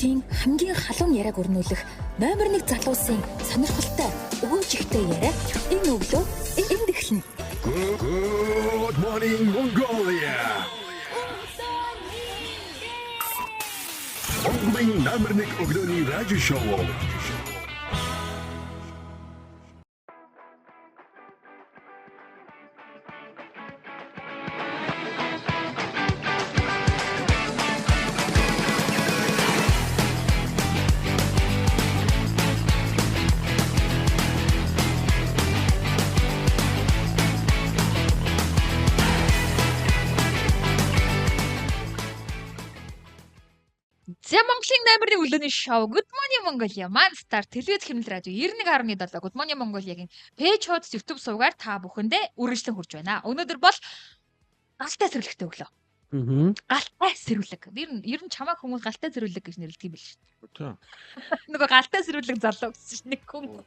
Монголчуудын хамгийн халуун яриаг өрнүүлэх номер 1 залуусын сонирхолтой өгөөжигтэй яриа энэ өглөө энд эхэлнэ. Good morning Mongolia. Монголын номер 1 өглөөний радио шоу. За Монголын номер 1 өглөөний шоу Good Morning Mongolia маань стар телевиз хэмнэл радио 91.7 Good Morning Mongolia-гийн пэйж хуудас YouTube сувгаар та бүхэндээ үргэлжлэн хурж байна. Өнөөдөр бол галтай сэрүүлэгтэй өглөө. Галтай сэрүүлэг. Ер нь чамаа хүмүүс галтай сэрүүлэг гэж нэрлэдэг юм биш үү? Нөгөө галтай сэрүүлэг залуу гэсэн чинь нэг хүн.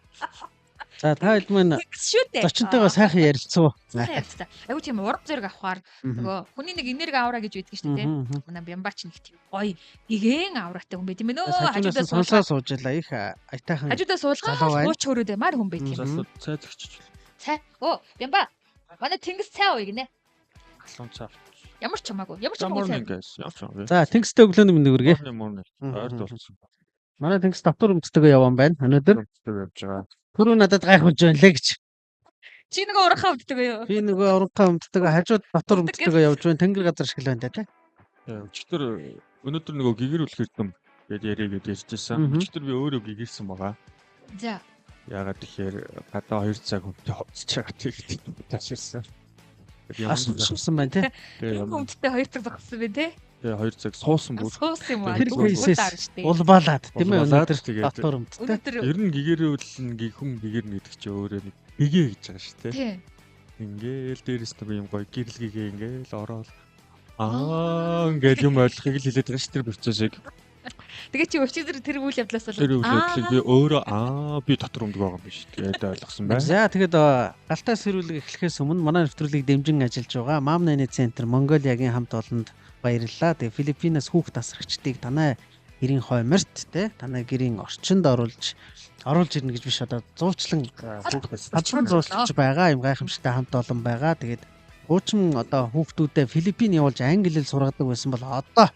За та хэд маань зочинтойгоо сайхан ярилцсан уу? Айгу тийм урд зэрэг авахаар нөгөө хүний нэг энерги аура гэж байдаг шүү дээ. Манай Бямбач нэг тийм гоё гэгэн ауратай хүн байт юм байна. Хажуудаас сонсоо суужлаа их айтайхан. Хажуудаас суулгаа сууч хөрөөдөө мар хүн байт юм. Цай зэгчж. Цай. Оо, Бямба. Манай тэнгис цай уу гинэ. Халуун цай. Ямар ч чамаагүй. Ямар ч чамаагүй. За тэнгистэй өглөөний мэнд хүргэе. Ойрд болсон. Манай тэнгис дотор өмцдөг явсан байна. Өнөөдөр явж байгаа. түрүү надад гайхаж байна лээ гэж. Чи нөгөө урахаа өмддөг юу? Би нөгөө уранхаа өмддөг хажууд дотор өмддөг явж байна. Тэнгэр газар шиг л байна тий. Өчтөр өнөөдөр нөгөө гэгэрүүлэх юм гэж яриад ярьжсэн. Өчтөр би өөрөө гэгэрсэн байгаа. За. Яагаад тэгэхээр гадаа 2 цаг хүнтэй хоцож байгаа тийм тааширсан. Асуусан байна тий. Хүнтэй 2 цаг зогссон бэ тий. Тэгээ 2 цаг суусан бүр. Суусан юм аа. Улбаалаад тийм ээ өнөөдөр дотор өмддөг. Ер нь гэгэрүүлэн хүн гэгэрнэ гэдэг чи өөрөө нэг гэгээ гэж байгаа шүү дээ. Тийм. Ингээл дээрээс нэг юм гоё гэрэл гэгээ ингээл ороод ингээл юм ойлгохыг л хэлээд байгаа шүү дээ процессыг. Тэгээ чи өчигдөр тэр үйл явдлаас бол тэр үйл явдлыг би өөрөө би дотор өмдөг байгаа юм биш. Тэгээд ойлгосон байна. За тэгээд галтай сэрүүлэг эхлэхээс өмнө манай нэвтрүүлгийг дэмжин ажиллаж байгаа Mom Nani Center Mongolia-гийн хамт олонд баярлалаа. Тэгээ Филиппинаас хүүхд тасрагчдыг танай гэрийн хойморт те танай гэрийн орчинд оруулж ирнэ гэж биш одоо зуучлан хадсан зуучлж байгаа юм гайхамшигтай хамт олон байгаа. Тэгээд хуучин одоо хүүхдүүдэд Филиппин явуулж англи хэл сургадаг байсан бол одоо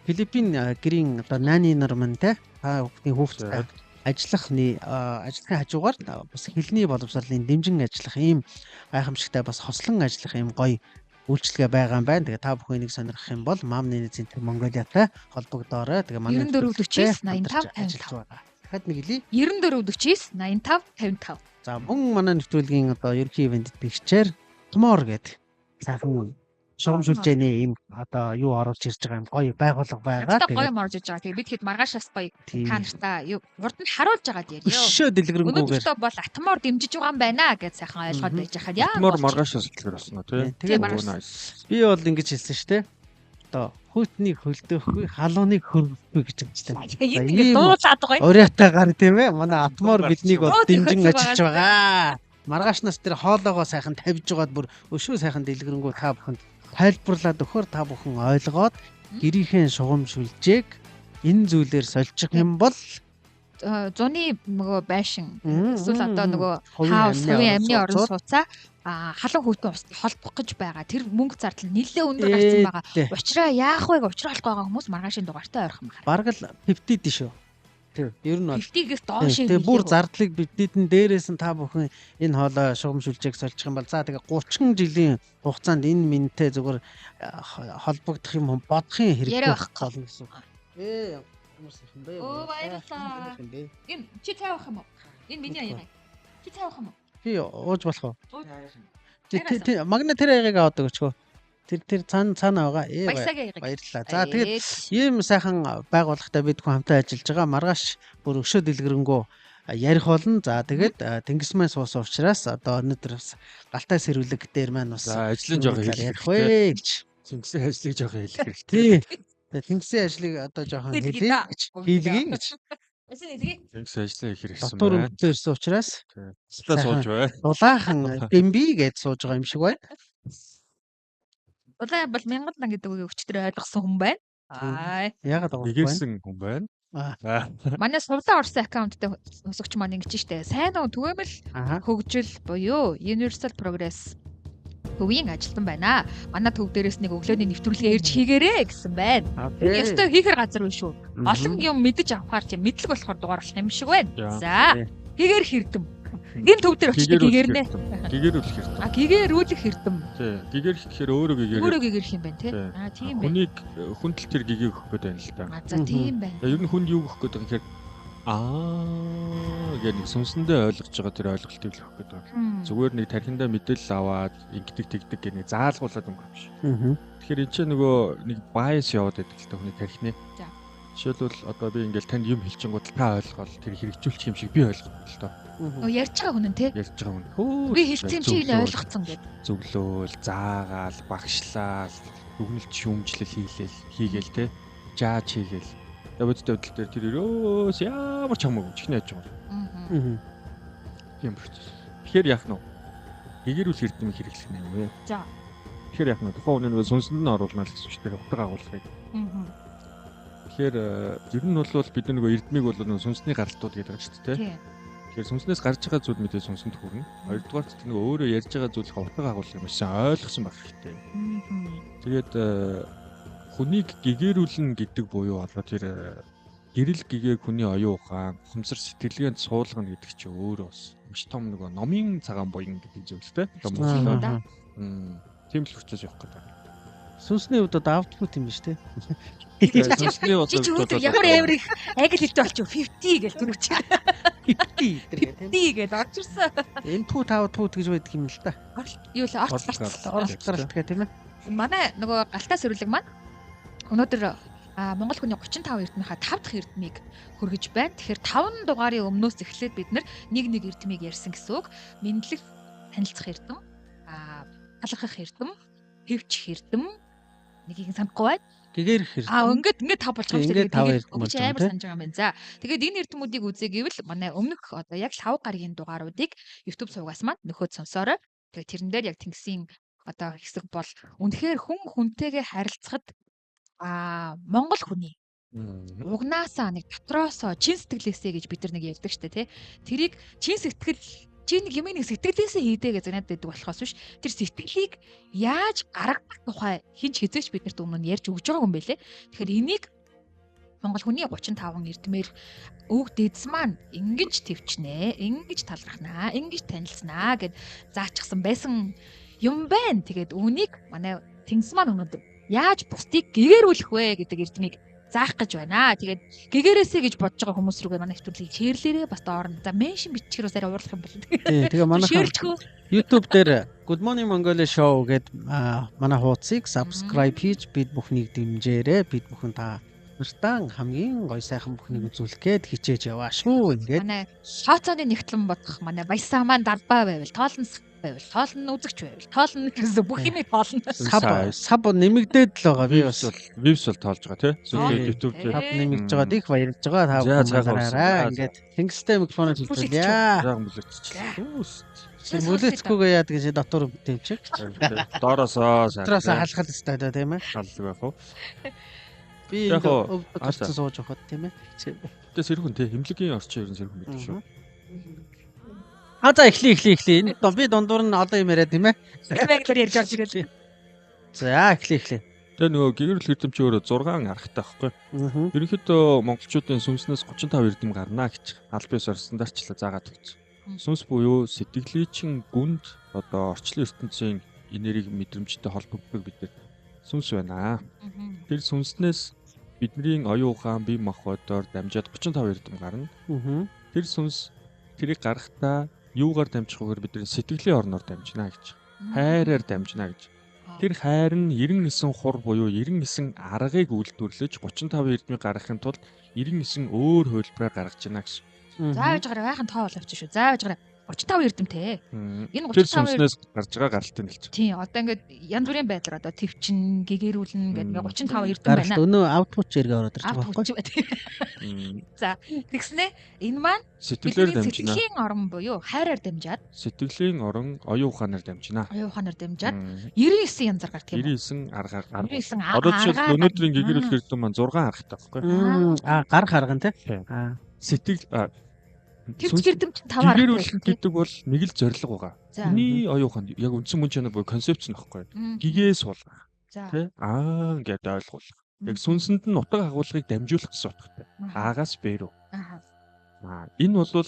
Филиппин гэрийн одоо нани нар мань те та хүүхдийн ажиллахны хажуугаар бас хэлний боловсролын дэмжин ажиллах ийм гайхамшигтай бас хослон ажиллах ийм гоё үйлчлэгээ байгаа юм байна. Тэгээ та бүхэн энийг сонирхох юм бол Mom Nani Center Mongolia-тай холбогдоорой. Тэгээ манай 9449 85 55. Дахиад нэг хэлье. 9449 85 55. За мөн манай нэвтрүүлгийн одоо ерөнхий ивент бигчээр Tomorrow гэдэг сайхан шугамшуулжээний ийм одоо юу оруулж ирж байгаа юм гоё байгууллага байгаа. Тэгээ гоё морж иж байгаа. Тэгээ бид хэд маргаашаас гоё та нартаа урд нь харуулж байгаа дээ. Өшөө дэлгэрэнгүйгээр. Өнөөдөр бол Атмор дэмжиж байгаа юм байна гэж сайхан ойлгоод байж хаад яа. Атмор маргаашаас дэлгэр болсон тий. Тэгээ би бол ингэж хэлсэн шүү дээ. Одоо хүйтнийг хөлдөөхгүй халууныг хөрвөхгүй гэж хэлсэн. Ийм дуулаад байгаа юм. Уриатай гар тийм ээ. Манай Атмор биднийг бол дэмжин ажиллаж байгаа. Маргаашнаас тэр хоолоогоо сайхан тавьж байгаад бүр өшөө сайхан дэлгэрэнгүй та бүхэнд тайлбарлаад өгөхөөр та бүхэн ойлгоод гэрийнхээ шугамшүүлжээг энэ зүйлээр сольчих юм бол зуны нөгөө байшин эсвэл одоо нөгөө хаус хувийн амны орон сууцаа халуун хүүтэн холбох гэж байгаа. Тэр мөнгө зардал нэлээд өндөр гарсан байгаа. Учраа яах вэ? Учруулах байгаа хүмүүс маргаашийн дугаартай ойрхон байна. Бараг л 50 дээ шүү. Тийм. Ер нь бол 50-ээс доош юм. Тэгээ бүр зардлыг бидэн дээрээс нь та бүхэн энэ хоолой шугамшүүлжээг сольчих юм бол за тэгээ 30 жилийн хугацаанд энэ минтээ зүгээр холбогдох юм бодохын хэрэгтэй болно гэсэн үг. Хүмүүс их юм бэ? Оо баярлалаа. Энэ чи цай авах юм уу? Энэ миний аяга. Чи цай авах юм уу? Би ууж болох уу? Тий магнит тэр аягийг аваад өгчгөө. Тэр цаана байгаа. Баярлалаа. За тэгээд ийм сайхан байгууллагатай бид хүн хамтаа ажиллаж байгаа. Маргааш бүр өшөө дэлгэрэнгүй ярих болно. За тэгээд тэнгисмэн суусан учраас одоо өнөөдөр бас галтай сэрүүлэг дээр маань бас ажлын жоохон ярих вэ гэж. Тэнгисийн ажлыг жоохон хэлэх хэрэгтэй. Тий. Тэнгисийн ажлыг одоо жоохон хэлье гэж. Хийлгий гэж. Тэнгисийн ажлыг хийх хэрэгтэй. Дотор өмдөө ирсэн учраас сууж бай. Дулаахан дэмби гэж сууж байгаа юм шиг байна. Улаан бол 1000 дан гэдэг үгийг өчтөр ойлгосон хүн байна. Яагаад байгаа вэ? Нэгэрсэн хүн байна. Манай Сувлаа Орсын аккаунттай өсөгч маань ингэж штэ. Сайн уу түгээмэл хөгжил буюу Universal Progress төвийн ажилтан байна. Манай төв дээрээс нэг өглөөний нэвтрүүлгээ ирж хийгээрэй гэсэн байна. Ястай хийхэр газар биш шүү. Олон юм мэдэж авахар тийм мэдлэг болохоор дугааруулах юм шиг байна. За хийгэр хэрдэм. Энэ төв дээр очиж гэгэрнэ. Гэгэрүүлэх хэрэг. Гэгэрүүлэх хэрдэм. Тий. Гэгэр гэхээр өөрөө гэгэр. Өөрөө гэгэрх юм байна тий. Тийм байна. Хүнийг хүндэл тэр гэгийг өгөх гээд байна л да. За тийм байна. Ер нь хүнд юу өгөх гээд байгаа гэхээр гэх нэг сүнсэндээ ойлгож байгаа тэр ойлголтыг л өгөх гээд байна. Зүгээр нэг тархиндаа мэдээлэл аваад ингэдэг тэгдэг гэх нэг заалгуулад өнгөрөх биш. Тэгэхээр энэ ч нөгөө нэг bias яваад байдаг л та хүний тархины. За. Жишээлбэл одоо би ингээл танд юм хэлчихэнгүүт та ойлгоод тэр хэрэгжүүлчих юм шиг би ойлгох л тоо. Ярьж байгаа хүн нь тий. Ярьж байгаа хүн. Би хэлсэн юм чиг ойлгоцсон гэдэг. Зөвлөөл, заагаал, багшлал, дүгнэлт шүүмжлэл хийгээл те. Жааж хийгээл. Давид төвдөл дээр тэр өрөөс ямар ч хамаагүй чихнэ яж байгаа. Тийм процесс. Тэгэхээр яах нь вэ? Гэгэрүүл эрдэм хэрэглэх нь юм вэ? За. Тэгэхээр яах нь вэ? Тухайн үнэ сүнсэнд нь оруулна л гэсэн үг дээр утга агуулгыг. Тэгэхээр ер нь бол бид нөгөө эрдмийг бол нөгөө сүнсний гаралтууд гэдэг байгаа шүү дээ. Тийм. Тэгэхээр сүнснээс гарч байгаа зүйл мэдээ сүнсэнд хүрнэ. Хоёрдугаар нь нөгөө өөрөө ярьж байгаа зүйлийг утга агуулгыг маш ойлгосон байх хэрэгтэй. Тэгээд хүнийг гэгэрүүлнэ гэдэг буюу одоо тэр гэрэл гэгээ хүний оюун ухаан, ухамсар сэтгэлгээнд суулгана гэдэг чинь өөрөө бас маш том нөгөө номын цагаан буян гэдэг зүйлтэй. Тийм л хүчтэй явах гэдэг. Сүнсний хувьд одоо аутпут юм биш үү? Сүнсний хувьд ямар амар их англи хэлтэй болчих 50 гэж түрүүч. 50 гэж орж ирсэн. Input output гэж байдаг юм л та. Юу л оролцолт гэх тийм ээ. Манай нөгөө галтаа сэрүүлэг маань өнөөдөр Монгол хүний 35 эрдмийнхаа 5 дахь эрдмийг хүргэж байна. Тэгэхээр 5 дугаарын өмнөөс эхлээд бид нэг эрдмийг ярьсан гэсэн үг. Мэдлэг танилцах эрдэм, талархах эрдэм, хэвчих эрдэм, нэгийг санахгүй байна. Гэгэрх эрдэм. Ингээд тав болж байгаа юм. Тэгээд амар санаж байгаа юм байна. За. Тэгээд энэ эрдэмүүдийг үзье гэвэл манай өмнөх одоо яг 5 гарагийн дугааруудыг YouTube сувгаас маань нөхөд сонсоорой. Тэгээд тэрэн дээр яг тэнгисийн одоо хэсэг бол үнэхээр хүнтэйгээ харилцахад Монгол хүний угнаасаа нэг дотроосоо чин сэтгэлээсээ гэж бид нар нэг ярьдаг штэ тий. Тэрийг чин сэтгэл чи нэг юм нэг сэтгэлээсээ хийдэ гэж надад байдаг болохоос биш. Тэр сэтгэлийг яаж гаргах тухай хинч хизээч биднэрт өмнө нь ярьж өгж байгаа юм байлээ. Тэгэхээр энийг Монгол хүний 35 эрдмээр өг дэдс маань ингэж твчнэ, ингэж талархнаа, ингэж танилцнаа гэд заачсан байсан юм байна. Тэгээд үүнийг манай тэнгис маань өнөөдөр яаж бусдыг гэгэрүүлэх вэ гэдэг эрдмийг заах гэж байна. Тэгээд гэгэрээсэ гэж бодож байгаа хүмүүс рүүгээ манай нэвтрүүлгийг шеэрлээрээ бас доорно. За меншн бичгээр усаар уурлах юм бол. Тэгээ манай YouTube дээр Good Morning Mongolia Show гэд манай хуудсыг subscribe хийж бид бүхнийг дэмжээрэй. Бид бүхэн та нартай хамгийн гоё сайхан бүхнийг үзүүлэх гээд хичээж яваа шүү. Ингээд манай шооцооны нэгтлэн бодох манай баясаа маань дарбаа байвал тоолнос байвал тоолн үзэгч байвал тоолн гэсэн бүх юм тоолно. Саб нэмэгдээд л байгаа. Би бас views бол тоолж байгаа тий. Зөвхөн YouTube дээр саб нэмэгдэж байгаа их баярлж байгаа. Та бүхэн ингээд тэнгистэй микрофоноор хэлээ. Жаахан бүлэгдчихлээ. Бүлэцгүйгээ яад гэж дотор тэмчих. Доороосоо халахад өстэй тийм ээ. Халдаг байх уу? Би яг очсон сууж явахад тийм ээ. Тэгээс сэрхэн тий хэмлэгийн орчин ерөн сэрхэн байдаг шүү. За эхлэе. Би дундуур нь одоо юм яриа тийм ээ. Эквэглэр ярьж орж ирэл. За эхлэе. Тэгээ нөгөө гэгэрэл эрдэм чи өөрөө 6 аргатай байхгүй. Ерөнхийдөө монголчуудын сүнснээс 35 эрдэм гарнаа гэж аль биесээр стандартчлаа заагаад өгсөн. Сүнс буюу сэтгэлийн гүнд одоо орчлон ертөнцийн энерги мэдрэмжтэй холбогддог бид сүнс байна. Тэр сүнснээс бидний оюун ухаан бие махбодоор дамжаад 35 эрдэм гарна. Тэр сүнс тэрийг гаргахтаа юугаар дамжих вэгээр бидний сэтгэлийн орноор дамжина гэж. Хайраар дамжина гэж. Тэр хайр нь 99 хур буюу 99 аргыг үйлдвэрлэж 35 эрдмийг гаргахын тулд 99 өөр хувилбараар гаргаж байна гэсэн. Заавж гараа байхын тоо бол авчих шүү. Заавж гараа 35 эрдэмтэй. Энэ Тэр 35 сүнснээс гарч байгаа гаралтыг хэлж байгаа. Тийм одоо ингээд янз бүрийн байдлаар одоо твчин гэгэрүүлнэ гэдэг ингээд 35 эрдэм Гаралт байна. өнөө аутпут зэрэг ороод ирж байгаа Авт байхгүй. хүч байна. За тэгснэ энэ маань Сэтгэлээр бидний дамжина. сэтгэлийн орон буюу хайраар дамжаад Сэтгэлийн орон оюун ухаанаар дамжина. оюун ухаанаар дамжаад 99 янзаар гардаг юм. 99 аргаар 99 Одоо жишээл өнөөдрийн гэгэрүүлэх эрдэм маань 6 аргатай байхгүй. Гар харган те. Тийм. Тэр Сэтгэл эрдэм чинь 5 аргатай. гэгэрүүлэх гэдэг бол нэг л зорилго байгаа. За. Хүний оюун ухаанд яг үндсэн мөн чанар буюу концепц нь байхгүй. Гигээс суулгах За. тий ингээд ойлгуулах. Яг сүнсэнд нь утга агуулгыг дамжуулах гэсэн утгатай. Аагаас Б рүү. Энэ бол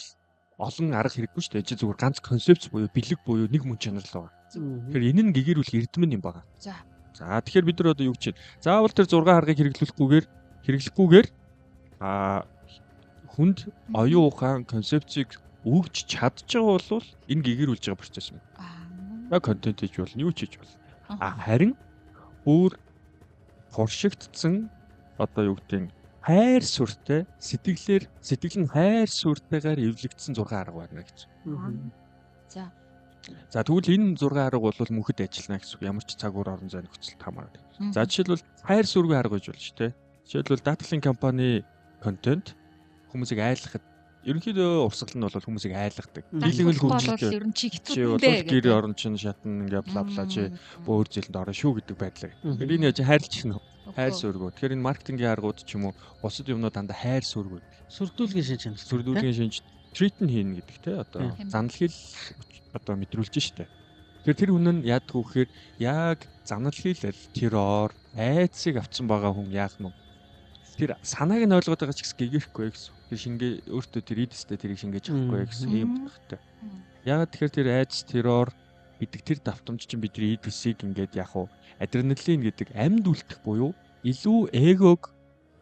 олон арга хэрэггүй шүү дээ. Чи зүгээр ганц концепц буюу бэлэг буюу нэг мөн чанар л байгаа. Тэгэхээр энэ нь гэгэрүүлэх эрдэм юм байгаа. За. За тэгэхээр бид нар одоо юу гэж байна? Заавал тэр 6 аргыг хэрэглэхгүйгээр хүнд оюун ухаан концепцийг өгч чадж байгаа бол энэ гэгэрүүлж байгаа процесс юм. Контент хийж болно, юу ч хийж болно. Харин өөр туршигдсан одоо юу гэдэг нь хайр сүртэй сэтгэл нь хайр сүртэйгээр эвлэгдсэн 6 арга байна гэж. За. За тэгвэл энэ 6 арга бол мөнхөд ажиллана гэсэн үг. Ямар ч цаг үр орон зай нөхцөлд хамаардаг. За жишээлбэл хайр сүргүй арга гэж болно шүү дээ. Жишээлбэл даатгалын компани контент хүмүүсийг айлгахад ерөнхийдөө урсгал нь бол хүмүүсийг айлгадаг. Дийлэнх хөгжилтэй. Ер нь чи Чи хэцүү бол дээ. гэр орон чинь шатна ингээ бла бла чи бөөр зэлэнд орно шүү гэдэг байдлаар. Тэгэхээр энэ яаж хайрлах нь хайр сүргүү. Тэгэхээр энэ маркетингийн аргууд ч юм уу бусад юмнууд дандаа хайр сүргүү. Сүрдүүлгийн шинж чанар. Сүрдүүлгийн шинж трит нь хийнэ гэдэг те одоо занал хэл одоо мэдрүүлж штэ. Тэгэхээр тэр хүн нь яадаг вэ гэхээр яг занал хэлэл террор айцыг авцсан байгаа хүн яах нь тэр санааг нь ойлгоод байгаа ч гэсэн гэгэрхгүй гэсэн. Тэр шингээ өөртөө тэр идэстэй тэрийг шингээж авахгүй гэсэн юм багтай. Ягаад тэгэхээр тэр айц террор гэдэг тэр давтамж чинь бидний идэсийг ингээд яг уу адреналин гэдэг амьд үлдэх буюу илүү эгог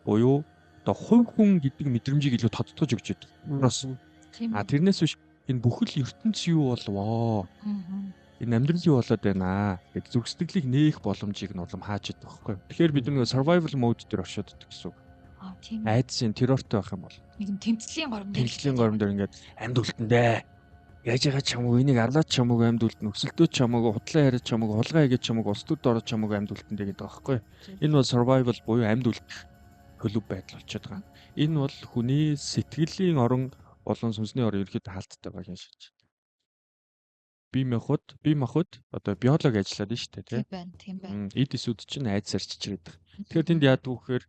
буюу одоо хувь хүн гэдэг мэдрэмжийг илүү тодтогч өгч байдаг. Тэрнээс биш энэ бүхэл ертөнц юу болвоо? Энэ амьдрал юу болоод байна гэд зүрх сэтгэлийг нээх боломжийг нь улам хааж идэх байхгүй. Тэгэхээр бид нэг survival mode дээр оршоод идэх гэсэн үг. Тийм. Айдсын террортой байх юм бол Нэг юм тэмцлийн гором. тэмцлийн гором дээр ингээд амьд үлдэндээ яаж байгаа ч хамаагүй энийг арлаад ч хамаагүй амьд үлдэн өсөлтөө ч хамаагүй худлаа яриад ч хамаагүй хулгай хийгээд ч хамаагүй устдууд ороод ч хамаагүй амьд үлдэндээ гэдэг байгаа байхгүй. Энэ бол survival буюу амьд үлдэх хөлөв байдал болчиход байгаа. Энэ бол хүний сэтгэлийн орон болон сүнсний орон ерөөхдөө хаалттай байгаа юм шиг. Бие махбод одоо биологи ажиллаад нь шүү дээ Тийм байна. Эд эсүүд чинь айдсаар чичрээд байгаа. Тэгэхээр тэнд яадаг вэ гэхээр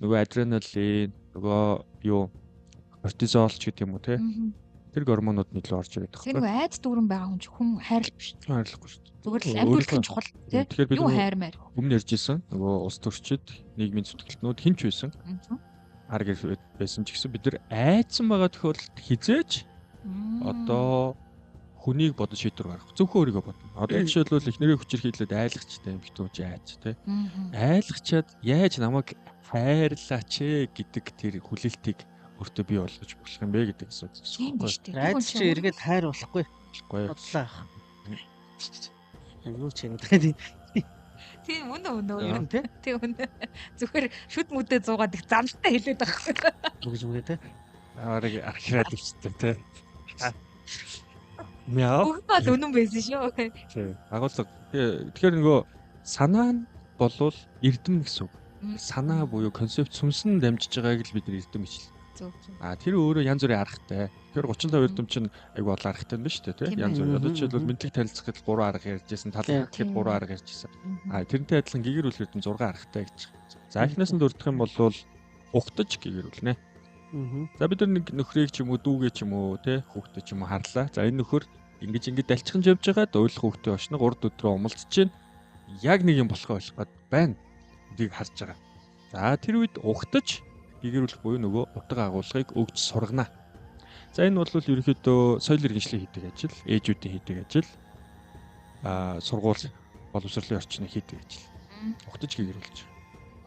нөгөө адреналин, нөгөө юу кортизол ч гэдэг юм уу те. Тэр гормонууд нийлүү орж ирээд Тэр байгаа. нөгөө айц дүүрэн байгаа хүн ч хүн хайрлахгүй шүү. Хайрлахгүй шүү. Зүгээр л амьд үлдэх нь чухал тий. Тэгэхээр бид Юу хайрмаар. өмнө ярьжсэн нөгөө улс төрчид нийгмийн зүтгэлтнүүд хинч байсан. Арга байсан ч гэсэн бид нар айдсан байгаа тохиолдолд хизээж одоо хүнийг бодож шийдвэр гаргах. Зөвхөн өөрийгөө бодно. Одоо жишээлбэл эхнэрээ хүчирхийлээд айлгчтай битүүж айц тий. Айлгчаад яаж намайг хайрлаач гэдэг тэр хүлээлтийг өөртөө бий болгож болох юм бэ гэдэг Тийм асууж биш тий. Айц чи эргээд хайр болохгүй. байна. Бодлоо. Юу ч юм дээ. Тийм үнэ. Тэ? Тийм үнэ. Зүгээр шүд мүдэ 100-аад их замтай хэлээд байгаа. Үгж үгээ те. Арга архираад өвчтэй тий. Мяа. Өгнөл үнэн байсан шүү. Тий. Агуулга. Тэгэхээр нөгөө санаа нь болвол эрдэм гэсэн үг. Санаа буюу концепт сүнсэн дамжиж байгааг л бид нэр эрдэм гэж. Зөв. Тэр өөрөө янз бүрийн аргатай. Тэгэхээр 35 эрдэм чинь айгүй олон аргатай юм байна шүү дээ, тий. Янз бүр. Одоо жишээлбэл мэдлэг танилцах гэдэл 3 арга ярьжсэн, талхах гэдэл 3 арга ярьжсэн. Тэрнтэй адилхан гэгэрүүлэх эрдэм 6 аргатай гэж. За эхнээс нь дурдах юм бол ухтаж гэгэрүүлнэ. За бид нар нэг нөхрийг ч юм уу, дүүгээ ч юм уу, тий, хүүхдээ ч юм уу харлаа. За энэ нөхөр ингэж дальчхан явж байгаад ойлох хүүхдээ очно 3 өдрөө умалцж чинь яг нэг юм болохоо ойлгох гээд байна. Энийг харж байгаа. За тэр үед ухтаж гэгэрүүлэх буюу нөгөө утга агуулгыг өгч сургана. За энэ бол ерөнхийдөө соёл иргэншлийн хийдэг ажил, ээжүүдийн хийдэг ажил, сургууль, боловсролын орчны хийдэг ажил. Ухтаж гэгэрүүлж.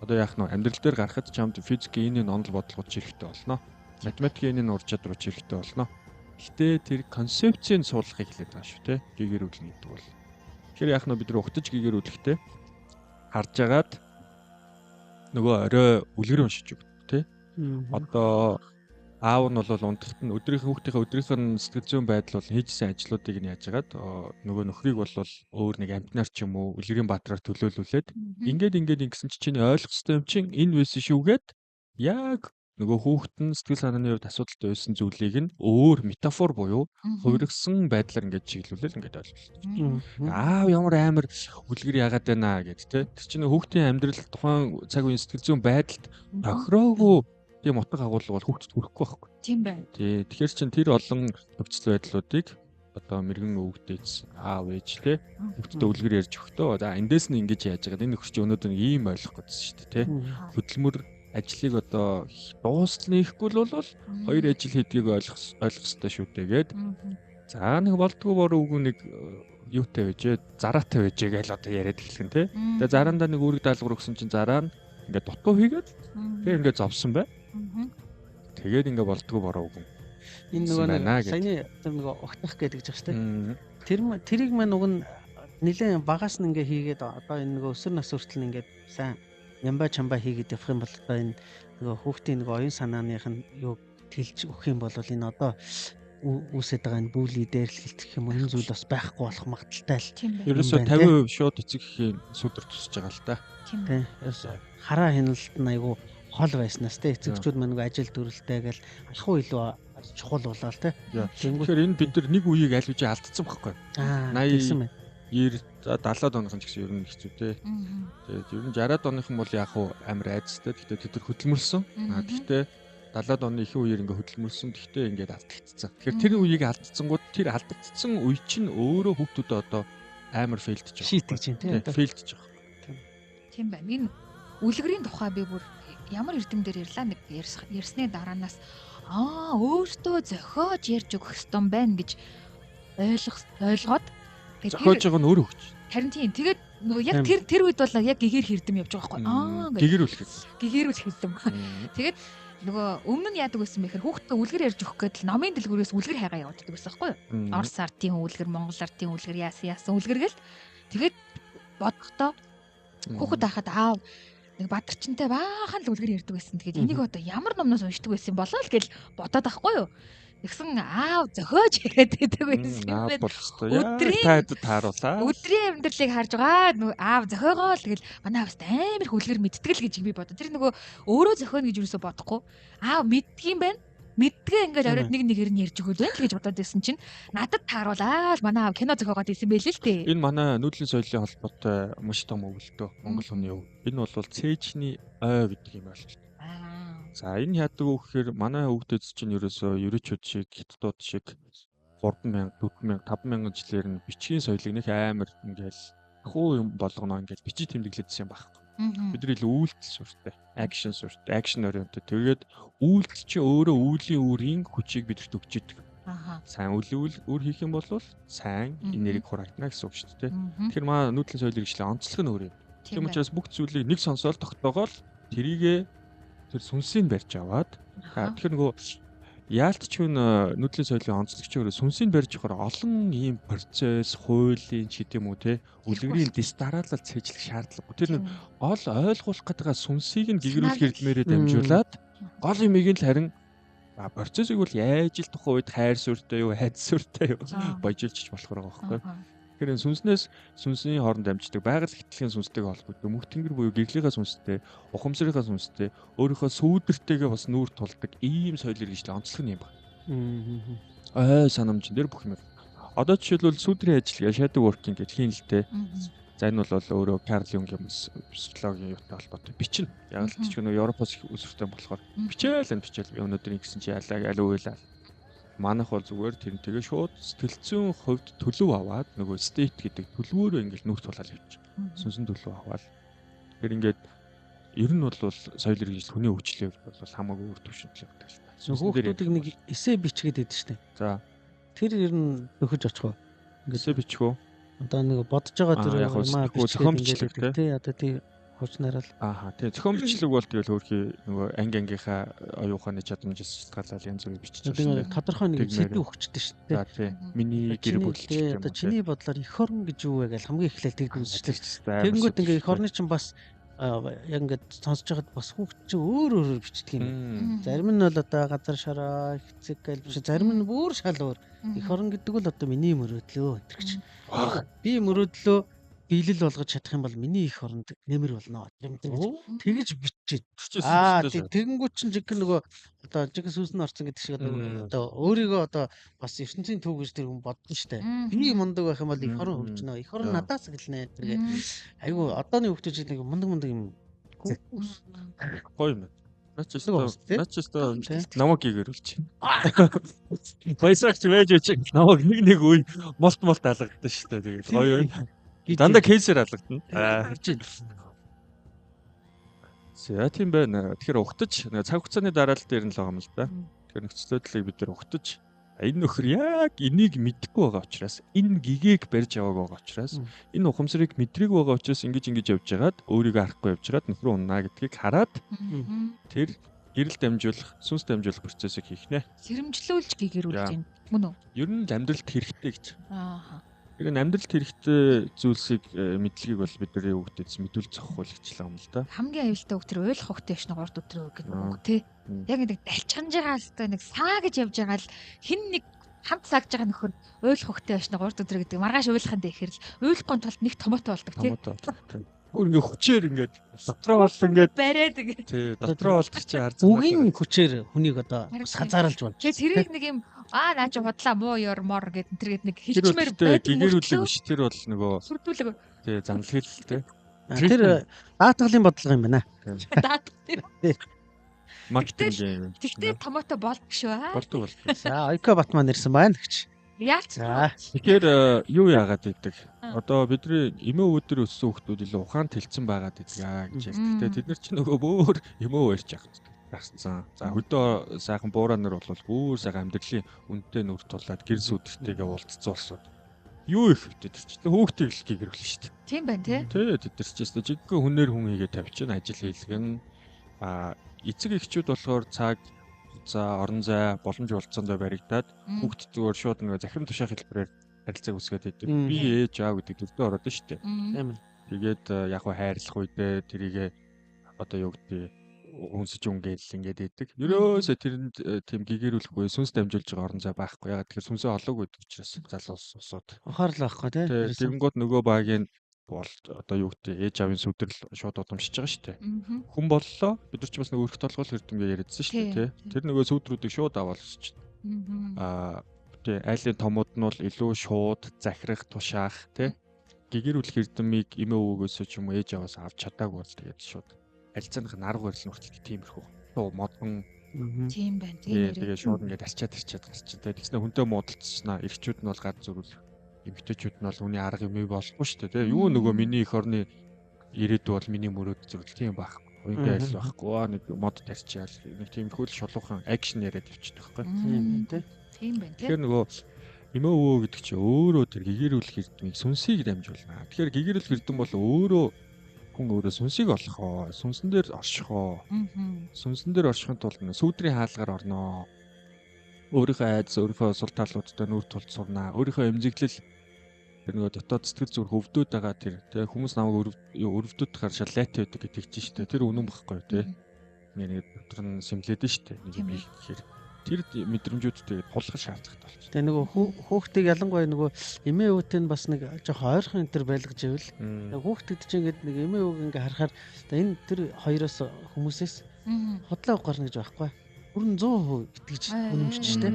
Одоо яах нь амьдрал дээр гарахад чамд физикийн энэ онол бодлогоч хэрэгтэй болно. Математикийн энэ ур чадвар хэрэгтэй болно. Гэтэ тэр концепцийн суулгахыг хэлээд байгаа шүү те. Гэгэрүүлнэ гэдэг бол. Тэгэхээр яах нь бид нар ухтаж гэгэрүүлэхтэй харж агаад нөгөө орой үлгэр уншиж өгдөг те. Одоо аав нь бол унтахт нь өдрийнх нь сэтгэл зүйн байдал бол хийжсэн ажлуудыг нь яаж яагаад нөгөө нөхрийг бол өөр нэг амтнаар ч юм уу үлгэрийн баатраар төлөөлүүлээд ингээд ингэсэн чинь ойлгох ёстой юм чинь энэ байсан шүүгээд яг нөгөө хүүхэд нь сэтгэл санааны хувьд асуудалтай байсан зүйлийг нь өөр метафор буюу хувиргасан байдлаар ингээд чиглүүлэл ингээд ойлгуулж. Аав ямар амар үлгэр яагаад байна гэд тэ. Тэр чинь хүүхдийн амьдрал тухайн цаг үеийн сэтгэл зүйн байдалд тохироогүй тийм утга агуулга бол хүүхдэд хүрэхгүй байхгүй. Тийм байна. Тий. Тэгэхээр чин тэр олон нөхцөл байдлуудыг одоо мэрэгэн өвгдөөс аав ээж те хүүхдэд үлгэр ярьж өгтөө. За эндээс нь ингэж яаж байгаа. Энэ нөхөр чи өнөөдөр ийм ойлгох гэсэн шүү дээ те. Хөдөлмөр ажлыг одоо дуусны ихгүй л бол хоёр ажил хийдгийг ойлгох ёстой шүү дээ гээд. За нэг болдгоо бор үгүй нэг юутай байжээ зараатай байжээ гэж одоо яриад эхлэх нь те. Тэгээ зараандаа нэг үүрэг даалгавар өгсөн чинь зараа нь ингээд дутуу хийгээд тэгээ ингээд зовсон бай. Тэгээд ингээд болдгоо бороо үгүй. Энэ нөгөө саяны нөгөө огтох гэдэг ч байна шүү дээ. Тэрийг маань уг нь нэлээд багаас нь ингээ хийгээд одоо энэ нөгөө өсөр нас хүртэл ингээд сайн ямба чамба хийгээд явах юм бол одоо энэ нөгөө хүүхдийн нөгөө оюун санааных нь юу тэлж өгөх юм бол энэ одоо үүсэт байгаа энэ бүли дээрлэлт гэх юм энэ зүйл бас байхгүй болох магадaltaй л. Ерөөсөө 50% шууд эцэг эхийн сүдэр тусаж байгаа л та. Тийм. Хараа хяналт нь айгу хол байснаас те эцэгчүүд маань нөгөө ажил дүрэлтэй гэл алхуу илүү чухал болоо л те. Тэгэхээр энэ бид нар нэг үеийг аль үжи алдсан байхгүй. 80 90 70-аад оных нь ч гэсэн ер нь хэцүү те. Тэгээд ер нь 60-аад оных нь бол яг хуу амар айцтай. Гэхдээ тэд нар хөдөлмөрсөн. Гэхдээ 70-аад оны ихэнх үеэр ингээ хөдөлмөрсөн. Гэхдээ ингээд алдагдцсан. Тэгэхээр тэр үеийг алдцсангууд тэр алдагдсан үе чинь өөрөө хүүхдүүдэд одоо амар фейлдж байгаа. Шийтгэж байна те. Фейлдж байгаа. Тийм байна. Энэ үлгэрийн тухай би бүр ямар эрдэмтдэр ярьлаа нэг ярьсны дараанаас өөртөө зохиож ярьж өгөх ёстой юм байна гэж ойлгоод зохиож байгаа нь өөрөө өгч. Харин тийм. Тэгээд нөгөө яг тэр үед бол яг гэгээр хэрдэм явж байгаа байхгүй. Гэгэрүүлэх хэлсэн. Тэгээд нөгөө өмнө нь яадаг байсан бэхээр хүүхдээ үлгэр ярьж өгөх гэдэл номын дэлгүүрээс үлгэр хайгаа явуулдаг байсан байхгүй юу? Орос ардын үлгэр, Монгол ардын үлгэр яасан үлгэр гэл. Тэгээд бодохдоо хүүхэд байхад аав нэг бадарчинтай баахан л үлгэр ярьдаг байсан. Тэгээд энийг одоо ямар номноос уншдаг байсан болоо л гэл бодоод байхгүй юу? Тэгсэн аав зохиож яриад байдаг байсан юм байна. Өдрийн амьдралыг харж байгаа нөгөө аав зохиогоо л тэгэл манай аавс амар хүлгэр мэдтгэл гэж би бодоо. Тэр нөгөө өөрөө зохионо гэж юусоо бодохгүй. Аав мэддгийм байна. Мэдгээ ингээд оройд нэгээр нь ярьж өгöd байл гэж бодоод байсан чинь надад тааруулаад манай аав кино зохиогоод исэн байл л дээ. Энэ манай нүүдлийн соёлын холбоотой маш том өвөлтөө Монгол хүний өв. Энэ бол цээжний ой гэдэг юм байна. За энэ яадаг вэ гэхээр манай хүүхдүүд чинь ерөөсөө ерөөчүүд шиг хятадууд шиг 3000 4000 5000 жилээр нь бичгийн соёлыг нэг амар ингээл хуу юм болгоно ингээл бичиж тэмдэглэжсэн юм байхгүй. Бид нар илүү үйлдэл суртай, акшн суртай, акшн ориентэд. Тэгээд үйлдэл чинь өөрөө үүлийн үрийн хүчийг бидэрт өгч идэг. Сайн үйл хийх юм бол сайн энерги хураагдана гэсэн үг шүү дээ. Тэгэхээр маа нүүдлийн соёлын хэрэгжлээ онцлог нь өөр юм. Тийм учраас бүх зүйлийг нэг сонсоол тогтоогоол тэрийгэ тэр сүнсийг барьж аваад тэгэхээр нөгөө яалтчгүй нүүдлийн соёлын онцлогч өөрөө сүнсийг барьж авахаар олон ийм процесс, хуулийн ч гэдэм үү те үлгэрийн дистараалал цэжлэх шаардлагагүй. Тэр нэг гол ойлгуулах гэдэг сүнсийг нь гэгэрүүлэх хэрэглэмээрээ дамжуулаад гол юмыг л харин процессыг бол яаж л тухайн үед хайр суурьтай юу, хайд суурьтай юу божилж болохоор байгаа байхгүй. Тэгэхээр сүнсний хооронд дамждаг байгаль хөдлөлийн сүнстэйг холбогддог мөнх тэнгэр буюу гэрлийнхаа сүнстэй, ухамсарынхаа сүнстэй, өөрийнхөө сүүдэртэйгээ бас нүүр тулдаг ийм соёл иргэншил онцлог юм байна. Санамжин дээр бүх юм. Одоо жишээлбэл сүдрийн ажил шадаг working гэж хийн л дээ. За энэ бол өөрөө Карл Юнгийн психологийн юутай холбоотой бичнэ. Яг л ч нөө Европоос их өсвөртэй болохоор бичээл өнөөдөр ингэсэн чи аль үйлээ. Манайх бол зүгээр тэр тэгээ шууд сэтгэл зүйн хувьд төлөв аваад нөгөө state гэдэг төлөвөөрөө ингээл нүх тулаад явчих. Сүнсэн төлөв аваад. Тэгэхээр ингээд ер нь бол соёл иргэншил хүний хөгжлийн хувьд бол хамаагүй өөр төвшөнтэй байдаг л та. Сүнсэн дээр нэг эсэ бичгээд байдаг шүү дээ. За тэр ер нь нөхөж очих уу? Эсэ бичих үү? Одоо нэг бодож байгаа тэр юмаа зохион бичлэг тий одоо тий хуучнараа л тий зохион бичлэг бол тэгэл өөрхий нөгөө ангийнхаа оюуханы чадамжаас шалтгаалаад янз бүрийн бичиж байгаа шүү дээ. Тодорхой нэг сэдв өгчтэй шүү дээ. За тий миний гэр бүл ч юм уу. Одоо чиний бодлоор эх орн гэж юу вэ гэж хамгийн эхлээл тэгдэг үзчихлээ. Тэгэнгүүт ингээ эх орны чинь бас яг ингээд сонсож байхад бас хүүхд чинь өөр бичдэг юм. Зарим нь бол одоо газар шараа хэцэг гэл биш, зарим нь бүр шал өөр. Эх орон гэдэг бол одоо миний мөрөөдлөө энэ гэж. Би мөрөөдлөө биелэл болгож чадах юм бол миний эх оронд нэмэр болно. Тэгэж бичээд. Тэгэнгүүт чинь жиг нөгөө одоо жиг сүнс нь орсон гэдэг шиг одоо өөрийгөө одоо бас ертөнцийн төв гэж тэр хүн бодно штэ. Би мундаг байх юм бол эх орон хөгжнө. Эх орон надаас гэлнэ. Тэгээ айгу одооны хүүхдүүд нэг мундаг юм. Гоё юм. Начисто намайг гэрүүлж. Баясаач байж намайг нэг үе молт алгадсан шүү дээ. Тэгээд гоё юм. Дандаа кейсээр алгадна. За тийм байна. Тэгэхээр ухтаж цаг хугацааны дараалал дээр нь л байгаа юм л да. Тэгэхээр нөхцөлөдлийг бид нар ухтаж энэ нөхөр яг энийг мэдхгүй байгаа учраас энэ гэгээг барьж яваагаа байгаа учраас энэ ухамсарыг мэдрэг байгаа учраас ингэж явж байгаад өөрийгөө харахгүй явж байгаад нөхрөө унаа гэдгийг хараад тэр гэрэл дамжуулах, сүнс дамжуулах процессыг хийх нэ. Сэрэмжлүүлж гэгэрүүлж байна. Мөн үү? Ер нь амьдралд хэрэгтэй гэж. Аа. Тэгэхээр амьдралд хэрэгтэй зүйлсийг мэдлэгийг бол бидний хүүхдэд мэдүүл зохиолагчлаа юм л да. Хамгийн аюултай хүүхд тэр ойлгох хөтэй шнэ 3 өдрөө гэдэг үг тий. Яг нэг далчханж байгаа хэвээр нэг саа гэж явж байгаа л хин нэг хамт саагж байгаа нөхөр ойлгох хөтэй шнэ 3 өдрөө гэдэг маргааш ойлгохын дээр л ойлгохгүй тулд нэг томото болдог тий. Ингээ хүчээр ингээд дотроо бол ингээд бариад ингээ. Тий, дотроо бол чи ард. Үгийн хүчээр хүнийг одоо хазаарлж байна. Тэгээ тэрийг нэг юм наа чи худлаа муу ёрмор гэд тэргээд нэг хилчмээр гэгэрүүлэг биш тэр бол нөгөө сүрдүүлэг. Тий, занлал тий. Тэр даатгалын бодлого юм байна. Даатгал. Маркетинг юм. Тэгтээ томото болдог шүү аа. Болдог. За Ойко Батман ирсэн байна гэж. Яач. Тэгэхээр юу яагаад гэдэг? Одоо бидний эмээ өвдөр өссөн хүмүүс илүү ухаанд хэлсэн байгаад байгаа гэж ярьдаг. Тэд нар ч нөгөө бөөр эмээ барьж гарсан. За хөдөө сайхан бууранаар бол бүр сайхан амьдралын үнэтэй нүр тулаад гэр сүдэгтэйгээ уулзцуулсан. Юу их хөтөд ч хүүхдийг л гэгэрүүлнэ шүү дээ. Тийм байна тий. Тий, тэд нар ч гэсэн жиггүй хүнээр хүн хийгээ тавьчихна, ажил хийлгэн. Эцэг эхчүүд болохоор цаг за орон зай боломж олцсондоо баригдаад хүүхд зүгээр шууд нэг захирам тушаах хэлбэрээр харилцааг үсгээд идэв. Би ээж аав гэдэг төвдөө ороод шүү дээ. Тийм. Тэгээд яг хөө хайрлах үедээ тэрийгэ одоо юу гэдэг үнсэж үнгээл ингээд идэг. Ерөөсөө тэрэнд тийм гэгэрүүлэхгүй сүнс дамжуулж байгаа орон зай байхгүй. Ягаад тэгэхээр сүнсээ олоогүй гэдэг учраас залуус усууд. Ухаарлаа байхгүй тий. Тэгэнгүүт нөгөө багийн бол одоо юу гэдэг ээж аавын сүдрэл шууд удамшиж байгаа шүү дээ. Хүн боллоо бид нар ч бас нэг өрх толгойл хэрдэмгээ яриадсан шүү дээ тий. Тэр нөгөө сүдрүүдийг шууд аваад өсч. Тий айлын томууд нь бол илүү шууд захирах тушаах тий. Гэгэрүүлэх эрдэмийг эмээ өвгөөсөө ч юм уу ээж аваас авч чадаагүй бол тэгээд шууд алцаных нь арга барил нь хүртэл тиймэрхүү. Туу модон тийм байна тий. Тэгээд шууд ингээд арчаад гарч тий. Тэгснэ хүнтэй муудалцснаа эрчүүд нь бол гад зүрүүл эмэгтэйчүүд нь бол үний арга юм болохгүй шүү дээ. Юу нөгөө миний эх орны ирээдүй бол миний мөрөөд зүйл тийм байхгүй. Уянтай айл байхгүй. Нэг мод тарчаал нэг тиймэрхүү л шулуухан акшн яриад явчихдаг байхгүй. Тийм байна тий. Тэгэхээр нөгөө эмээ өвөө гэдэг чинь өөрөө тэр гэгэрүүлэх эрдэмийг сүнсийг дамжуулна. Тэгэхээр гэгэрүүлэх эрдэм бол өөрөө хүн өөрөө сүнсийг олохоо, сүнсэн дээр оршихоо. Сүнсэн дээр оршихын тулд сүүдрийн хаалгаар орноо. Өөрийнхөө айдас, өөрийнхөө сул талуудтай нүүр тулд сурнаа. Өөрийнхөө эмзэглэл тэр нөгөө дотоод сэтгэл зүрх өвдөд байгаа тэр хүмүүс намайг өрөвдөдөхөр шал лайт байдаг гэдэг чинь шүү дээ. Тэр үнэн багхгүй тий. Нэг дотор нь сэмлээд шүү дээ. Нэг юм хийхээр тэр мэдрэмжүүдтэй тулгах шаардлагатай болчих. Тэгээ нөгөө хүүхдийг ялангуяа нөгөө эмээ өвөтэй нь бас нэг жоох ойрхон энэ төр байлгаж ивэл хүүхдэд чинь ингээд нэг эмээ өвөг ингээ харахаар энэ тэр хоёроос хүмүүсээс хотлоо гарна гэж байхгүй. Бүрэн 100% итгэж үнэмшиж штэ.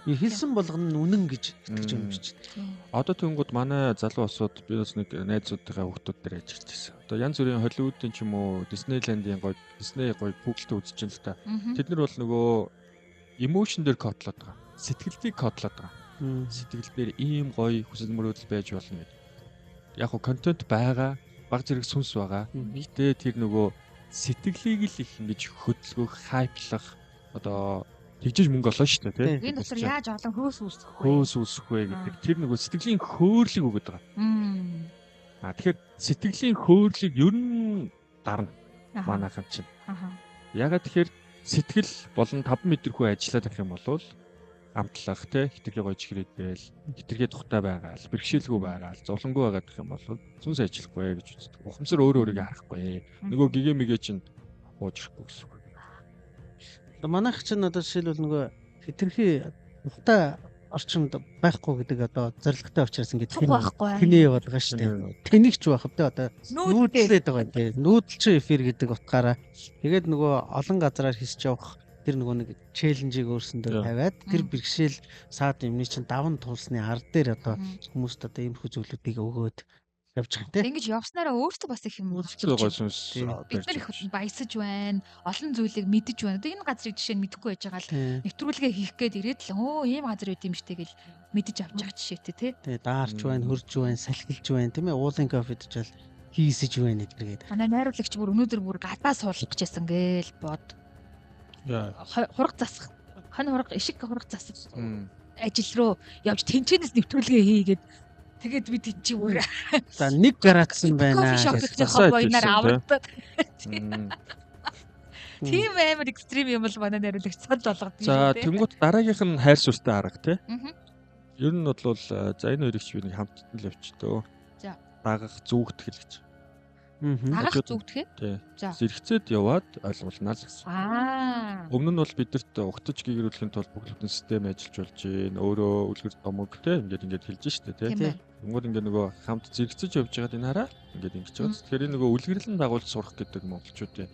Хэлсэн болгоно нь үнэн гэж итгэж үнэмшиж. Одоо тэнгууд манай залуу усууд би бас нэг найзуудынхаа хүүхдүүд дээр ажиллаж байсан. Одоо янз бүрийн Холливуудын ч юм уу Диснейлендийн гоё Дисней гоё Google-тэй үзэж ин л та. Тэд нар бол нөгөө эмошн дээр кодлоод байгаа. Сэтгэлдийг кодлоод байгаа. Сэтгэл дээр ийм гоё хүсэл мөрөөдөл байж болно гэдэг. Яг хөө контент байгаа, баг зэрэг сүнс байгаа. Гэтэ тэр нөгөө сэтгэлийг л их ингэж хөдөлгөх, хайплах одоо тэгжиж мөнгө олоо шүү дээ тий. Энэ дотор яаж олон хөөс үүсэх вэ? Хөөс үүсэх вэ гэдэг. Тэр нөгөө сэтгэлийн хөөрлийг өгöd байгаа. Тэгэхээр сэтгэлийн хөөрлийг ер нь дарна. Манайхан чинь. Ягаад тэгэхээр сэтгэл болон 5 метр хүү ажиллаад байх юм бол амтлах те хитрхи гойж хэрэгдээл хитрхи тухтай байгаа л бэрхшээлгүй байгаа л зовлонгүй байгаа гэх юм бол сүнс ажиллахгүй гэж үздэг. Ухамсар өөрөө өөрийгөө харахгүй. Нөгөө гэгээ чинь ууж ирэхгүй гэсэн үг. Манайх чинь одоо жишээлбэл нөгөө хитрхи тухтай орчинд байхгүй гэдэг одоо зорилготой учраас ингээд тэнэ яваад байгаа шүү дээ. Тэнийгч байх вэ одоо нүүдлээд байгаа юм тий. Нүүдэлчин эфир гэдэг утгаараа тэгээд нөгөө олон газараар хийсч явах тэр нөгөө нэг челленжийг өөрсөндөө тавиад тэр бэрхшээл саад юмны чинь даван тулсны ар дээр одоо хүмүүст одоо иймэрхүү зүйлүүдийг өгөөд явж байгаа тий. Ингэж явснараа өөртөө бас их юм Өөртөө гой сүнс бид нар их баясаж байна. Олон зүйлийг мэдэж байна. Одоо энэ газрыг жишээ нь мэдэхгүй байж байгаа л нэвтрүүлгээ хийх гээд ирээд л ийм газар үт юм штэ гэл мэдэж авч байгаа жишээтэй тий. Тэгээ даарч байна, хөрж байна, салхилж байна тийм ээ. Уулын кофед ч бол хийсэж байна гэдэргээд. Манай найруулагч бүр өнөөдөр бүр гадаа суулгах гэжсэн гээл бод. Хураг засах. Хон хураг ишиг хураг засах. Ажил руу явж тэнчэнэс нэвтрүүлгээ хийгээд тэгээд бид чи бүр за нэг гараадсан байна. Засаа боёнаар аварддаг. Тийм амар экстрим юм бол манай найруулагч цод болгодог. За тэнгуут дараагийнх нь хайр сүртэй арга тий. Ер нь бол за энэ хоёрыг чи нэг хамт л явчихдөө. За. Дагах зүгт хэлж. Дагах зүгт хэ? Тий. За. Зэрэгцээд яваад ойлгуулнаа л гэсэн. Өмнө нь бол бидэрт ухтаж гэгэрүүлэхийн тулд бүхэлдэн систем ажиллаж болж байна. Өөрөө үлгэр домог те ингээд хэлж штэ тий. Тэнгууд ингээд нөгөө хамт зэрэгцэж явж байгаад энэ хараа ингээд ингэж байгаа. Тэгэхээр энэ нөгөө үлгэрлэн дагуулж сурах гэдэг монголчуудын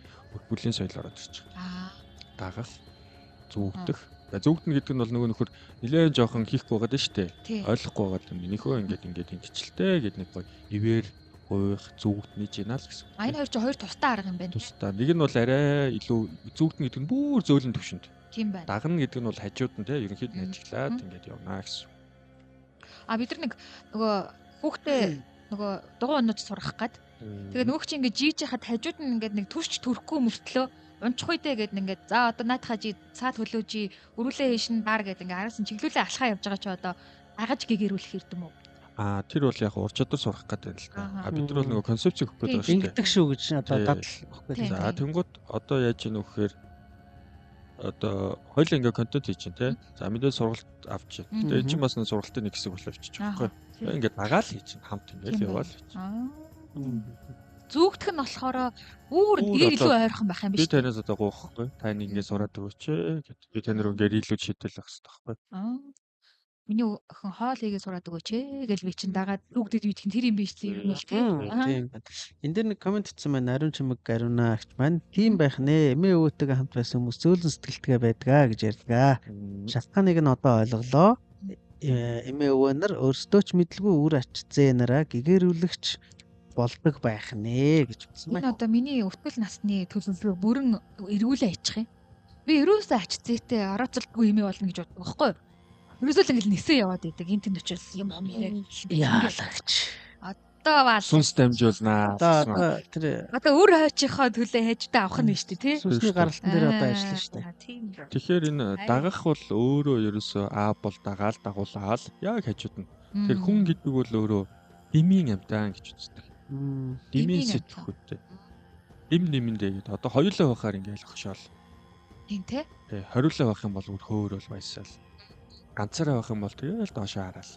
бүлийн соёл ороод ирж байгаа. Дагах, зүгдэх. Зүгдэн гэдэг нь бол нөгөө нөхөр нэлээд жоохон хийхгүй байгаа штэ. Ойлгохгүй байгаа юм. Минийхөө ингээд ингэчлээ гэд нэг гоё ивэр гуйх зүгднэж байна л гэсэн. Энэ хоёр ч хоёр тустай арга юм байна. Тустай. Нэг нь бол арай илүү зүгдэн гэдэг нь бүр зөөлөн төвшөнд. Тийм байна. Дагна гэдэг нь бол хажууд нь те ерөнхийд нь ажиглаад ингээд явна гэсэн. Бид нар нэг нөгөө хүүхдээ нөгөө дугуй унаж сурах гээд тэгээд нөгөө чи ингээд жийж хахад хажууд нь ингээд нэг төрч төрөхгүй мөртлөө унчих үедээ гээд ингээд за одоо наатахаа жи цаад хөлөөжи өрүүлээ хийшин даар гээд ингээд араас нь чиглүүлээ алхаа явж байгаа ч одоо агаж гэгэрүүлэх юм уу? Тэр бол яг ур чадвар сурах гэдэг л та. Бид нар бол нөгөө концепц өгөх гэдэг байна шүү дээ. Ингэдэг шүү гэж одоо дадал өгөхгүй. За тэнгууд одоо яаж ийн өгөхээр одоо хоёул ингээ контент хийж чинь те. За мэдээ сургалт авч. Тэгээ энэ чинь бас нэг сургалтын нэг хэсэг болов чи байхгүй. Ингээ дагаал хийж чинь хамт ингээл яваал хийж. Зүгтх нь болохоор өөр нэр илүү ойрхон байх юм биш үү? Би танаас одоо гоохгүй. Та нэг ингээ сураад өгөөч гэд. Би тань руу ингээ илүү шийдэл авах хэрэгтэй байхгүй. Миний охин хоол хийгээ сураад өгөөч гэл би чинь дагаад бүгдэд үйдэх нь тэр юм биш тийм л тийм. Тийм байна. Энд дээр нэг комент хийсэн байна. Ариун чимэг гаруна гэж байна. Тийм байх нэ. Эмээ өвөөтэйгээ хамт байсан хүмүүс зөөлөн сэтгэлтэйгээ байдгаа гэж ярьдаг. Шалтгааныг нь одоо ойлголоо. Эмээ өвөө нар өөрсдөө ч мэдлгүй үр ач зээнараа гэгэрүүлэгч болдог байх нэ гэж хэлсэн байна. Энэ одоо миний өвтгөл насны төлөвлөгөө бүрэн эргүүлээ хийчих юм. Би ерөөсөө ач зээтэй орооцолтгүй эмээ болно гэж боддог байхгүй юу? Ерөөсөө л ингэ нисээ яваад идэг. Энд тэнд очил юм яалагч. Одоо баа сүнс дамжуулнаа. Одоо өөр хойчийнхоо төлөө хайжтай авах нь биш үү тий? Сүнсний гаралтан дээр одоо ажиллана шүү дээ. Тийм. Тэгэхээр энэ дагах бол өөрөө ерөөсөө бол дагаал дагуулаад яг хажууд нь. Тэр хүн гэдэг бол өөрөө дэмийн амтан гэж үздэг. Дэмийн сэтгхүүтэй. Дэм нэмэндээ гэдэг. Одоо хоёулаа байхаар ингээл хөшөөл. Тийм тий? Тий, хориулаа байх юм бол өөр хөөрөл баясаал. Ганцаараа байх юм бол тэгэл доошоо хараал.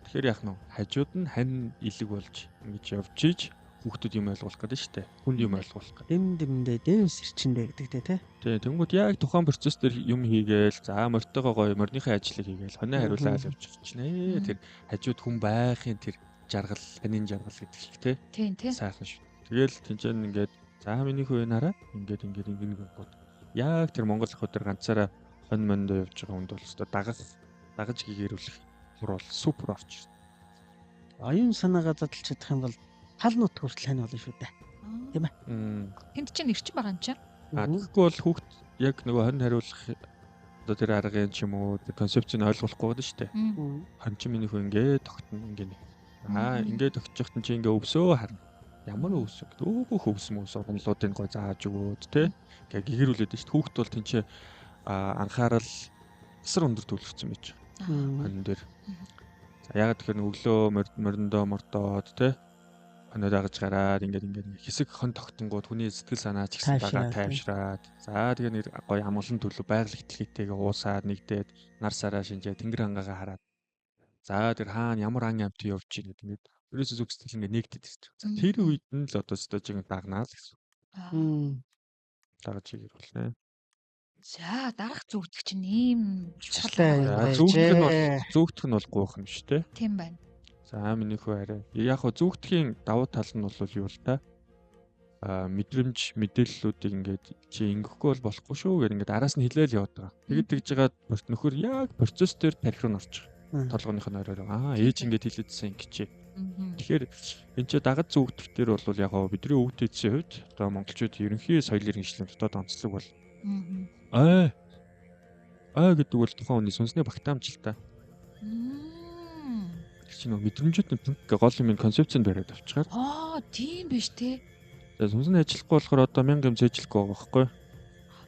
Тэгэхээр яг нь хажууд нь хань илэг болж ингэж явж ийж хүүхдүүд юм ойлгуулах гэдэг нь шүү дээ. Хүнд юм ойлгуулах гэдэг. Дэмдэмдээ дэмс ирчэндээ гэдэг тий. Тий, тэнгууд яг тухайн процесс дээр юм хийгээл за морьтойгоо гоё морьныхаа ажлыг хийгээл хоноо хариулаад явж чинь. Тэр хажууд хүн байхын тэр жаргал, ханийн жаргал гэдэг л тий. Тийм. Сайхан шүү. Тэгэл тэнцэн ингээд за миний хөө нараа ингээд ингэ бод. Яг тэр Монгол ах өдөр ганцаараа хон монд явж байгаа хүнд бол өстой дагаж гэгэрүүлэх бол супер орч. Оюун санаагаа задлж чадах юм бол тал нут хүртэл хань болно шүү дээ. Тийм ээ. Тэнд чинь нэрчин байгаа юм чинь. Тэгэхгүй бол хүүхд яг нөгөө хон хариулах одоо тэр аргын ч юм уу тэр концепцийг ойлгохгүй байдаг шүү дээ. Хон чи миний хөө ингээд тогтно ингээд. Ингээд тогтчихт нь чи ингээд өвсөө харна. Ямар өвс гэдэг бүх өвс мөс ургамлуудыг гой зааж өгөөд те. Ингээ гэгэрүүлээд шүү дээ. Хүүхд бол тэнцээ анхаарал асар өндөр төлөвлөсөн байж байгаа. Хон дээр. За ягаад тэгэхээр өглөө мориндоо мордоод те хоноо дагаж гараад ингээд хэсэг хон тогтонгууд хүний сэтгэл санаа ч гэсэн дагаа тайвшраад за тэгээ нэг гоё амгалан төлөв байгаль ихтгэлтэйгээ уусаад нэгдээд нар сараа шинжээ тэнгэр хангаагаа хараад за тэр хаана ямар ан амт явж чинь гэдэг ингээд ерөөсөө зүг сэтгэл ингээд нэгдэд ирж байгаа. Тэр үед нь л одоо стожиг дагнаа л гэсэн. Дагаж ирэх болно. За дарах зүгдэх чинь ийм зүгдэх нь бол гуйх юм шүү дээ. Тийм байна. За минийхөө арай. Яг хөө зүгдэхийн давуу тал нь бол юу л та? Мэдрэмж мэдээллүүдийг ингээд чи ингэхгүй бол болохгүй шүү гэх ингээд араас нь хилээл яваад байгаа. Тэгээд тэгж жагаад нөхөр яг процесс дээр тарих руу орчих. Толгойнх нь орой. Ээж ингээд хилээдсэн ингэчээ. Тэгэхээр энэ ч дагаж зүгдэх дээр бол яг хөө бидний өвгд эцсийн хувьд одоо монголчууд ерөнхий соёл иргэншлийн дотоод онцлог бол гэдэг бол тухайн хүний сүнсний багтаамжтай. Шинэ мэдрэмжүүд нь гол юм концепцэнд бариад авчихаар. Тийм биш те. За сүнсний ажиллахгүй болохоор одоо 1000 юм зээжлэхгүй байгаа байхгүй.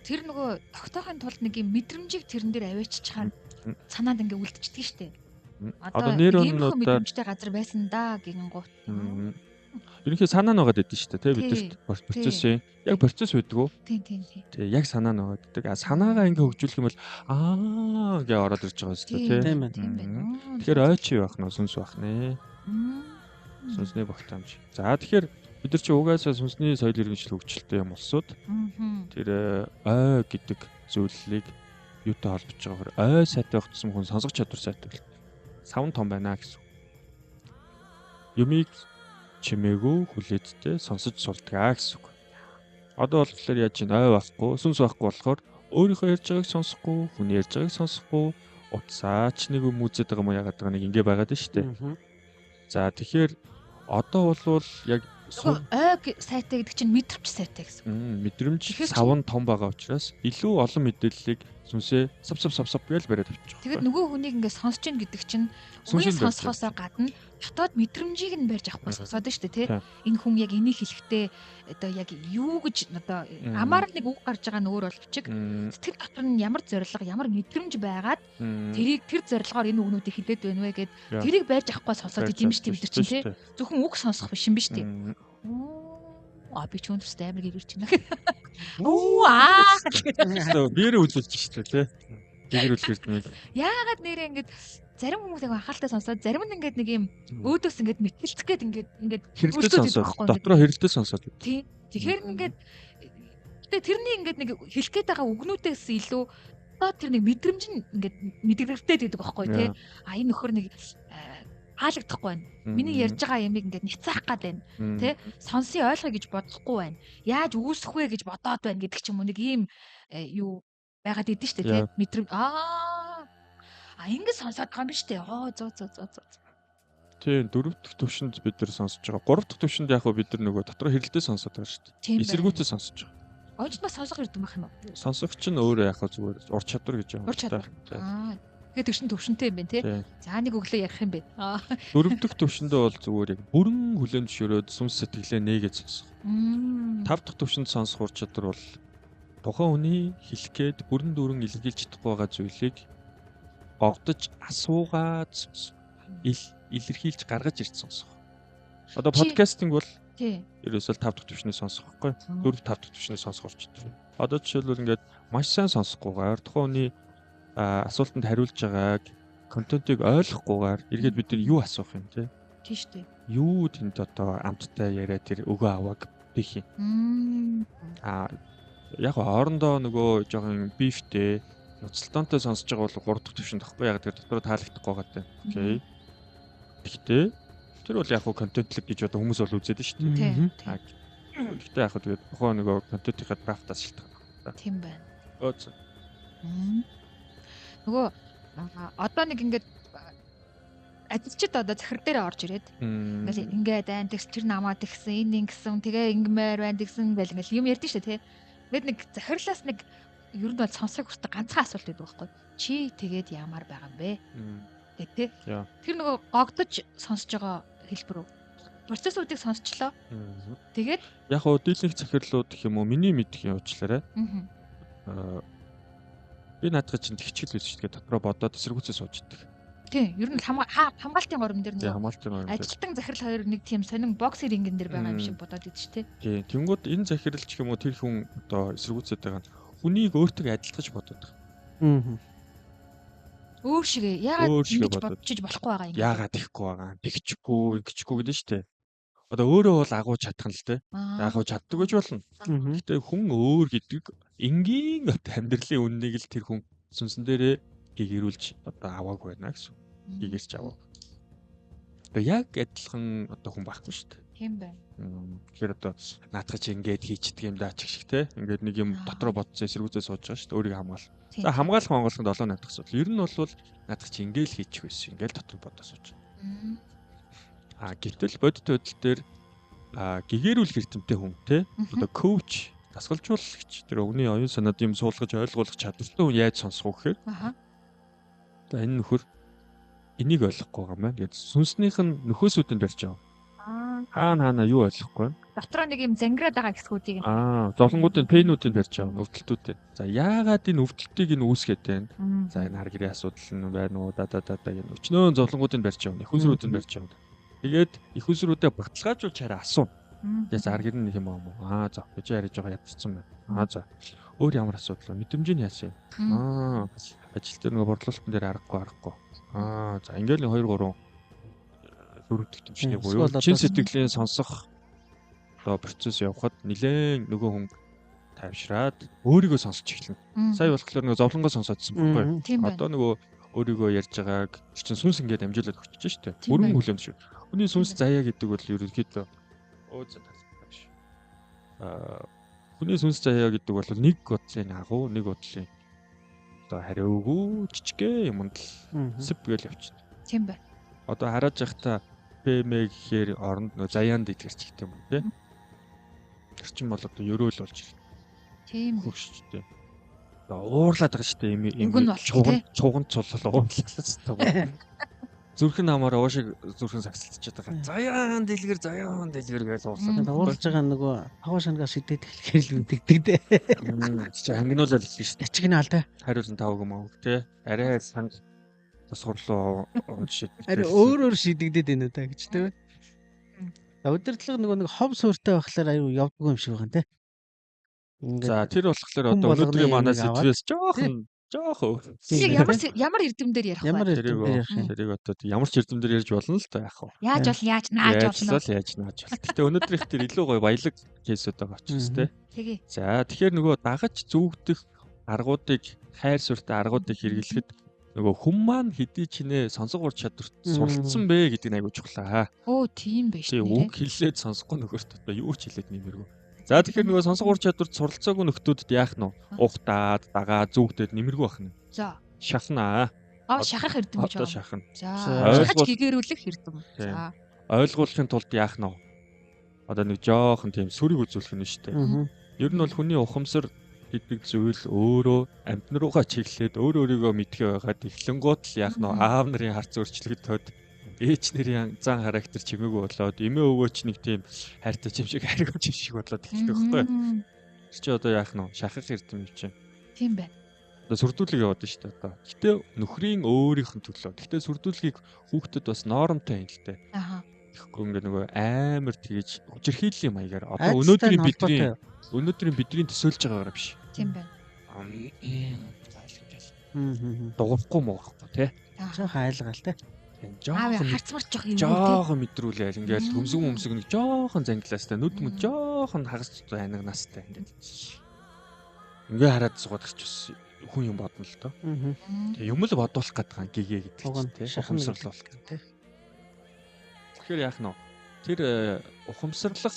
Тэр нөгөө тогтоохын тулд нэг юм мэдрэмжийг тэрэн дээр авааччихаар санаанд ингээ үлдчихдэг штэ. Одоо нейронуудаар мэдрэмжтэй газар байсан да гин гут. Ерөнхий санаа нь байгаа гэдэг шүү дээ, бид нар процессын яг процесс байдаг уу? Тийм. Тэгээ яг санаа нь байгаа гэдэг. Санаагаа ингээ хөгжүүлэх юм бол гэж ороод ирж байгаа шүү дээ, тийм байна. Тэгэхээр ой чи байх нь сүнс байх нэ. Сүнсний багтаамж. За тэгэхээр бид нар чи угаасаа сүнсний соёл иргэншил хөгжилтэй юм улсууд. Тэр ой гэдэг зүйлийг юутай холбож байгаагаар ой сайтай байх тусам хүн сонсох чадвар сайтай. Савн том байна гэсэн. Юмыг чимээгөө хүлээдтэй сонсож сурдаг гэсэн үг. Одоо болохоор яаж чинь ой байхгүй, сүнс байхгүй болохоор өөрийнхөө ярьж байгааг сонсохгүй, хүний ярьж байгааг сонсохгүй, утсаач нэг юм үзээд байгаа юм яагаад байгаа нэг ингэ байгаад нь шүү дээ. За тэгэхээр одоо бол яг ой сайтай гэдэг чинь мэдрэмж сайтай гэсэн. Мэдрэмж савн том байгаа учраас илүү олон мэдээллийг сүнсээ сав гэж бариад авчих. Тэгээд нөгөө хүнийг ингээд сонсож гин гэдэг чинь үнийг сонсохоосоо гадна дотоод мэдрэмжийг нь барьж авахгүй сонсоод шүү дээ тий. Энэ хүн яг энийг хэлэхдээ одоо яг юу гэж одоо амаар нэг үг гарч байгаа нь өөр боловчиг сэтгэл дотор нь ямар зориг, ямар мэдрэмж байгаад тэрийг тэр зорилгоор энэ үгнүүдийг хэлээд байна вэ гэд тэрийг барьж авахгүй сонсоод идэм шүү дээ бид нар чинь тий. Зөвхөн үг сонсох биш юм биш тий. Би ч үнэхээр амар гэрч байна. Биэрээ үзүүлж шүү дээ тий. Гэр үлгэрд нэг. Яагаад нэрээ ингээд зарим хүмүүс яг анхааралтай сонсоод зарим нь ингээд нэг юм өөдөөс ингээд мэтгэлцэх гээд ингээд хэрэгтэй сонсоод дотроо хэрэгтэй сонсоод. Тий. Тэгэхээр ингээд тэрний ингээд нэг хэлэх гээд байгаа үгнүүдээс илүү тэр нэг мэдрэмж нь ингээд мэдрэгдээд байдаг байхгүй тий. Энэ нөхөр нэг хаалгадахгүй байна. Миний ярьж байгаа юмыг ингээд няцаах гад байна. Тэ? Сонсъё ойлгоё гэж бодохгүй байна. Яаж үүсэх вэ гэж бодоод байна гэдэг ч юм уу нэг ийм юу байгаад идэв штэ тэ? Мэдрэмж ингэж сонсоод байгаа юм биш үү? Зөө. Тийм, 4 дахь төвшөнд бид нар сонсож байгаа. 3 дахь төвшөнд яг бид нар нөгөө дотор хэрэлдээ сонсоод байгаа шүү дээ. Эсэргүүтээ сонсож байгаа. Оожноо сонсох ирдэг байх юм уу? Сонсогч нь өөрөө яг зүгээр ур чадвар гэж юм. Ур чадвар. Тэгээд төвшөнтэй юм байна тий. За нэг өглөө ярих юм бэ. 4 дахь төвшөндөө бол зүгээр яг бүрэн хүлэн зөвшөөрөөд сүнс сэтгэлээ нээгээд сонсох. 5 дахь төвшөнд сонсох ур чадвар бол тухайн хүний хэлэх гээд бүрэн дүүрэн илэрхийлж чадахгүй байгаа зүйлийг гогдож асуугаад илэрхийлж гаргаж ирж сонсох. Одоо подкастинг бол ерөөсөө 5 дахь төвшнийг сонсох байхгүй. 4 5 дахь төвшнийг сонсох ур чадвар. Одоо жишээлбэл ингээд маш сайн сонсохгүйгээр тухайн хүний асуултанд хариулж байгааг контентыг ойлгохгүйгээр эргээд бид нар юу асуух юм те? Тийм шүү дээ. Юу тэнд одоо амттай яриа тэр өгөө авааг гэх юм. Яг хоорондоо нөгөө жоохон бифтэй ноцтолтонтой сонсож байгаа бол 3 дахь төвшөнд тахгүй яг тэр дотроо таалагдахгүй байгаа те. Окей. Гэхдээ тэр бол яг контентлэг гэж одоо хүмүүс бол үзээд шүү дээ. Гэхдээ яг тэгээд тухайн нөгөө контентийнхаа драфтаас шалтгаална. Тийм байна. Өөц. Нөгөө одоо нэг ингээд ажилчид одоо захир дээр орж ирээд ингээд айн тэгс тэр намаад тэгсэн энэ ингэсэн тэгээ ингэмээр байна тэгсэн байл ингээд юм ярьдэн шүү дээ тий. Тэгээд нэг захирлаас нэг ер нь бол сонсох хүртэл ганцхан асуулт байдаг байхгүй. Чи тэгээд ямар байгаа юм бэ? Гэх тий. Тэр нөгөө гогдож сонсож байгаа хэлбэр үү? Процессуудыг сонсчлоо. Тэгээд яг хоо дийлэнх захирлууд гэх юм уу миний мэдхийн уучлаарай. Би наадах чинь тэгчил биш шүү дээ дотроо бодоод эсэргүүцээ сууж идэг. Тийм, ер нь хамгаалтын гормон дээр Тэгээ нөгөө хамгаалтын гормон дээр. ажилтан захирал хоёр нэг тийм сонин боксер рингэн дээр байгаа юм шиг бодоод идэв ч тий. Тийм. Тэнгүүд энэ захиралч юм уу тэр хүн одоо эсэргүүцээд байгаа нь хүнийг өөртөө адилтгаж бодоод байгаа. Өөр шигээ яагаад Өөр шигээ ингэж бодоод. бодчих болохгүй байгаа юм. Яагаад ихгүй байгаа. Тэгчихгүй гэдэг нь шүү дээ. Одоо өөрөө бол агуу чадах нь л дээ. Агуу чаддаг гэж болно. Гэтэ хүн өөр гэдэг энгийн амьдралын үннийг л тэр хүн сүнсэн дээрээ гэгэрүүлж одоо аваагүй байна гэсэн. Гэгэрч аваа. Одоо яг адилхан одоо хүн байхгүй шүү дээ. Тийм байна. Тэгэхээр одоо наадах чи ингээд хийчдэг юм даа ч гэх шиг те. Ингээд нэг юм дотроо бодсон эсэргүүцээ сууж байгаа шүү дээ. Өөрийг хамгаал. За хамгаалах монголчууд 7 наадах асуудал. Ер нь бол наадах чи ингээд л хийчих байсан. Ингээд дотор бодоо сууж. Гэтэл бодит байдал дээр гэгэрүүлэх эрдэмтэй хүн те. Одоо коуч, дасгалжуулагч тэр өгний оюун санаад юм суулгаж ойлгуулах чадвартай хүн яаж сонсох вэ гэхээр одоо энэ нөхөр энийг ойлгохгүй байгаа маа. Гэт сүнснийх нь нөхөөсүүд нь барьж байгаа. Хаана юу ойлгохгүй. Дотроо нэг юм зангираад байгаа хэсгүүдийг зовлонгуудын пэйнүүдийг барьж байгаа өвдөлтүүдтэй. За яагаад энэ өвдөлтийг нь үүсгээд байна? За энэ хар гэрийн асуудал нь байна уу? Энэ өчнөө зовлонгуудыг барьж байгаа. Их үзрүүдийг барьж байгаа. Тэгээд их үзрүүдэд баталгаажуулж хараа асуу. Тэгээд хар гэр нь юм аа за гэж яриж байгаа ядсан байна. За өөр ямар асуудал вэ? Мэдрэмжийн яасан юм? Ажил дээр нөгөө борлуулалтын дээр аргагүй. За ингээл 2 3 хөрөгдөх төвчний буюу чин сэтгэлийн сонсох одоо процесс явахад нилээн нөгөө хүн тайвшраад өөрийгөө сонсч эхэлнэ. Сая болохоор нөгөө зовлонгоо сонсоодсон байхгүй. Одоо нөгөө өөрийгөө ярьж байгааг чин сүнс ингээд амжуулаад өгч шүү дээ. Бүрэн хүлэмж шүү. Хүний сүнс заяа гэдэг бол ерөнхийдөө хүний сүнс заяа гэдэг бол нэг бодлын агуу нэг бодлын одоо хариугүй жижигхэн юмд л сэв гээл явчихна. Тийм бай. Одоо хараад явахдаа ПМ гэхээр оронд нөө заяанд итгэрч гэх юм тий. Тэр чинь бол одоо ерөөл болж ирнэ. Тийм хөгшчтэй. Уурлаад байгаа шүү дээ юм чуган цулал уурлаад. Зүрхэн намаараа уушиг зүрхэн сагсалцчихад байгаа. Заяан дэлгэр гэж уурлаад. Уурлж байгаа нөгөө хаваа шангаас шидэд эхлэхээр л үдэгдэг дээ. Чи ангинуулаад л шүү дээ. Ачиг нь алтай. Хариулт тавг юм уу тий. Арай санг сурлуу жишээ. Ари өөр шидэгдээд байна даа гэж тийм. Удирдлага нөгөө нэг хов сууртай байхлаар аюу явдггүй юм шиг байгаа нэ. За тэр болохоор одоо өнөөдрийн манай сэдвээс жоохон ямар эрдэмдэр ярих вэ? Ямар эрдэмдэр ярих юм? Тэрийг одоо ямар ч эрдэмдэр ярьж болно л та яах вэ? Яаж нааж болно. Гэтэ өнөөдрийнх тэр илүү гоё баялаг кейсүүд байгаа учраас тий. Тэгээ. За тэгэхээр нөгөө дагаж зүгдэх аргуудыг хайр суурьтай аргуудыг хэрэглэхэд нөгөө хүн маань хэдий чинээ сонсох ур чадварт суралцсан бэ гэдэг нь айгуу чухлаа. Оо тийм байж тий. Үг хэллээд сонсохгүй нөхөрт одоо юу ч хэлээд нэмэргүй. За тэгэхээр нөгөө сонсох ур чадварт суралцаагүй нөхдүүдэд яах нь вэ? Ухтаад, дагаа, зүгдээд нэмэргүй бахна. За. Шахнаа. Шахах эрдэм гэж байна. За. Ойлгож гэгэрүүлэх эрдэм. За. Ойлгуулахын тулд яах нь вэ? Одоо нэг жоохон тийм сүрийг үзүүлэх нь шүү дээ. Ер нь бол хүний ухамсар гэдэг зүйл өөрөө амьтан руугаа чиглээд өөрийгөө мэдхээ байгаад эхлэнгуут л яах нь аав нарын харц өөрчлөгдөд ээж нарын зан характер чимээгүй болоод эмээ өвөөч нэг тийм хайртай чим шиг хайргүй чим шиг болоод эхэлдэг байхгүй. Тэр чи одоо яах нь шахах эрдэм юм чинь. Тийм байна. Одоо сүрдүүлэг яваад шүү дээ одоо. Гэтэ нөхрийн өөрийнх нь төлөө. Гэтэ сүрдүүлгийг хүүхдэд бас норомтой юм л дээ. Тэгэхгүй ингээд нөгөө амар тэгэж хүчирхийллийн маягаар одоо өнөөдрийн бидний төсөөлж байгаагаар биш. Тийм байна. Дугахгүй муухгүй тий. Жоохон айлгаалтай. Жоохон харцмарч жоох юм. Жоохон мэдрүүлээл ингээд хөмсөг нэг жоохон занглаастай нүд мөд жоохон хагас айнагнастай ингээд хараад суугаад ч хүн юм бодно л доо. Тэгээ юм л бодуулах гэдэг гигээ гэдэг тий. Ухамсарлуулах тий. Тэгэхээр яах нь вэ? Тэр ухамсарлах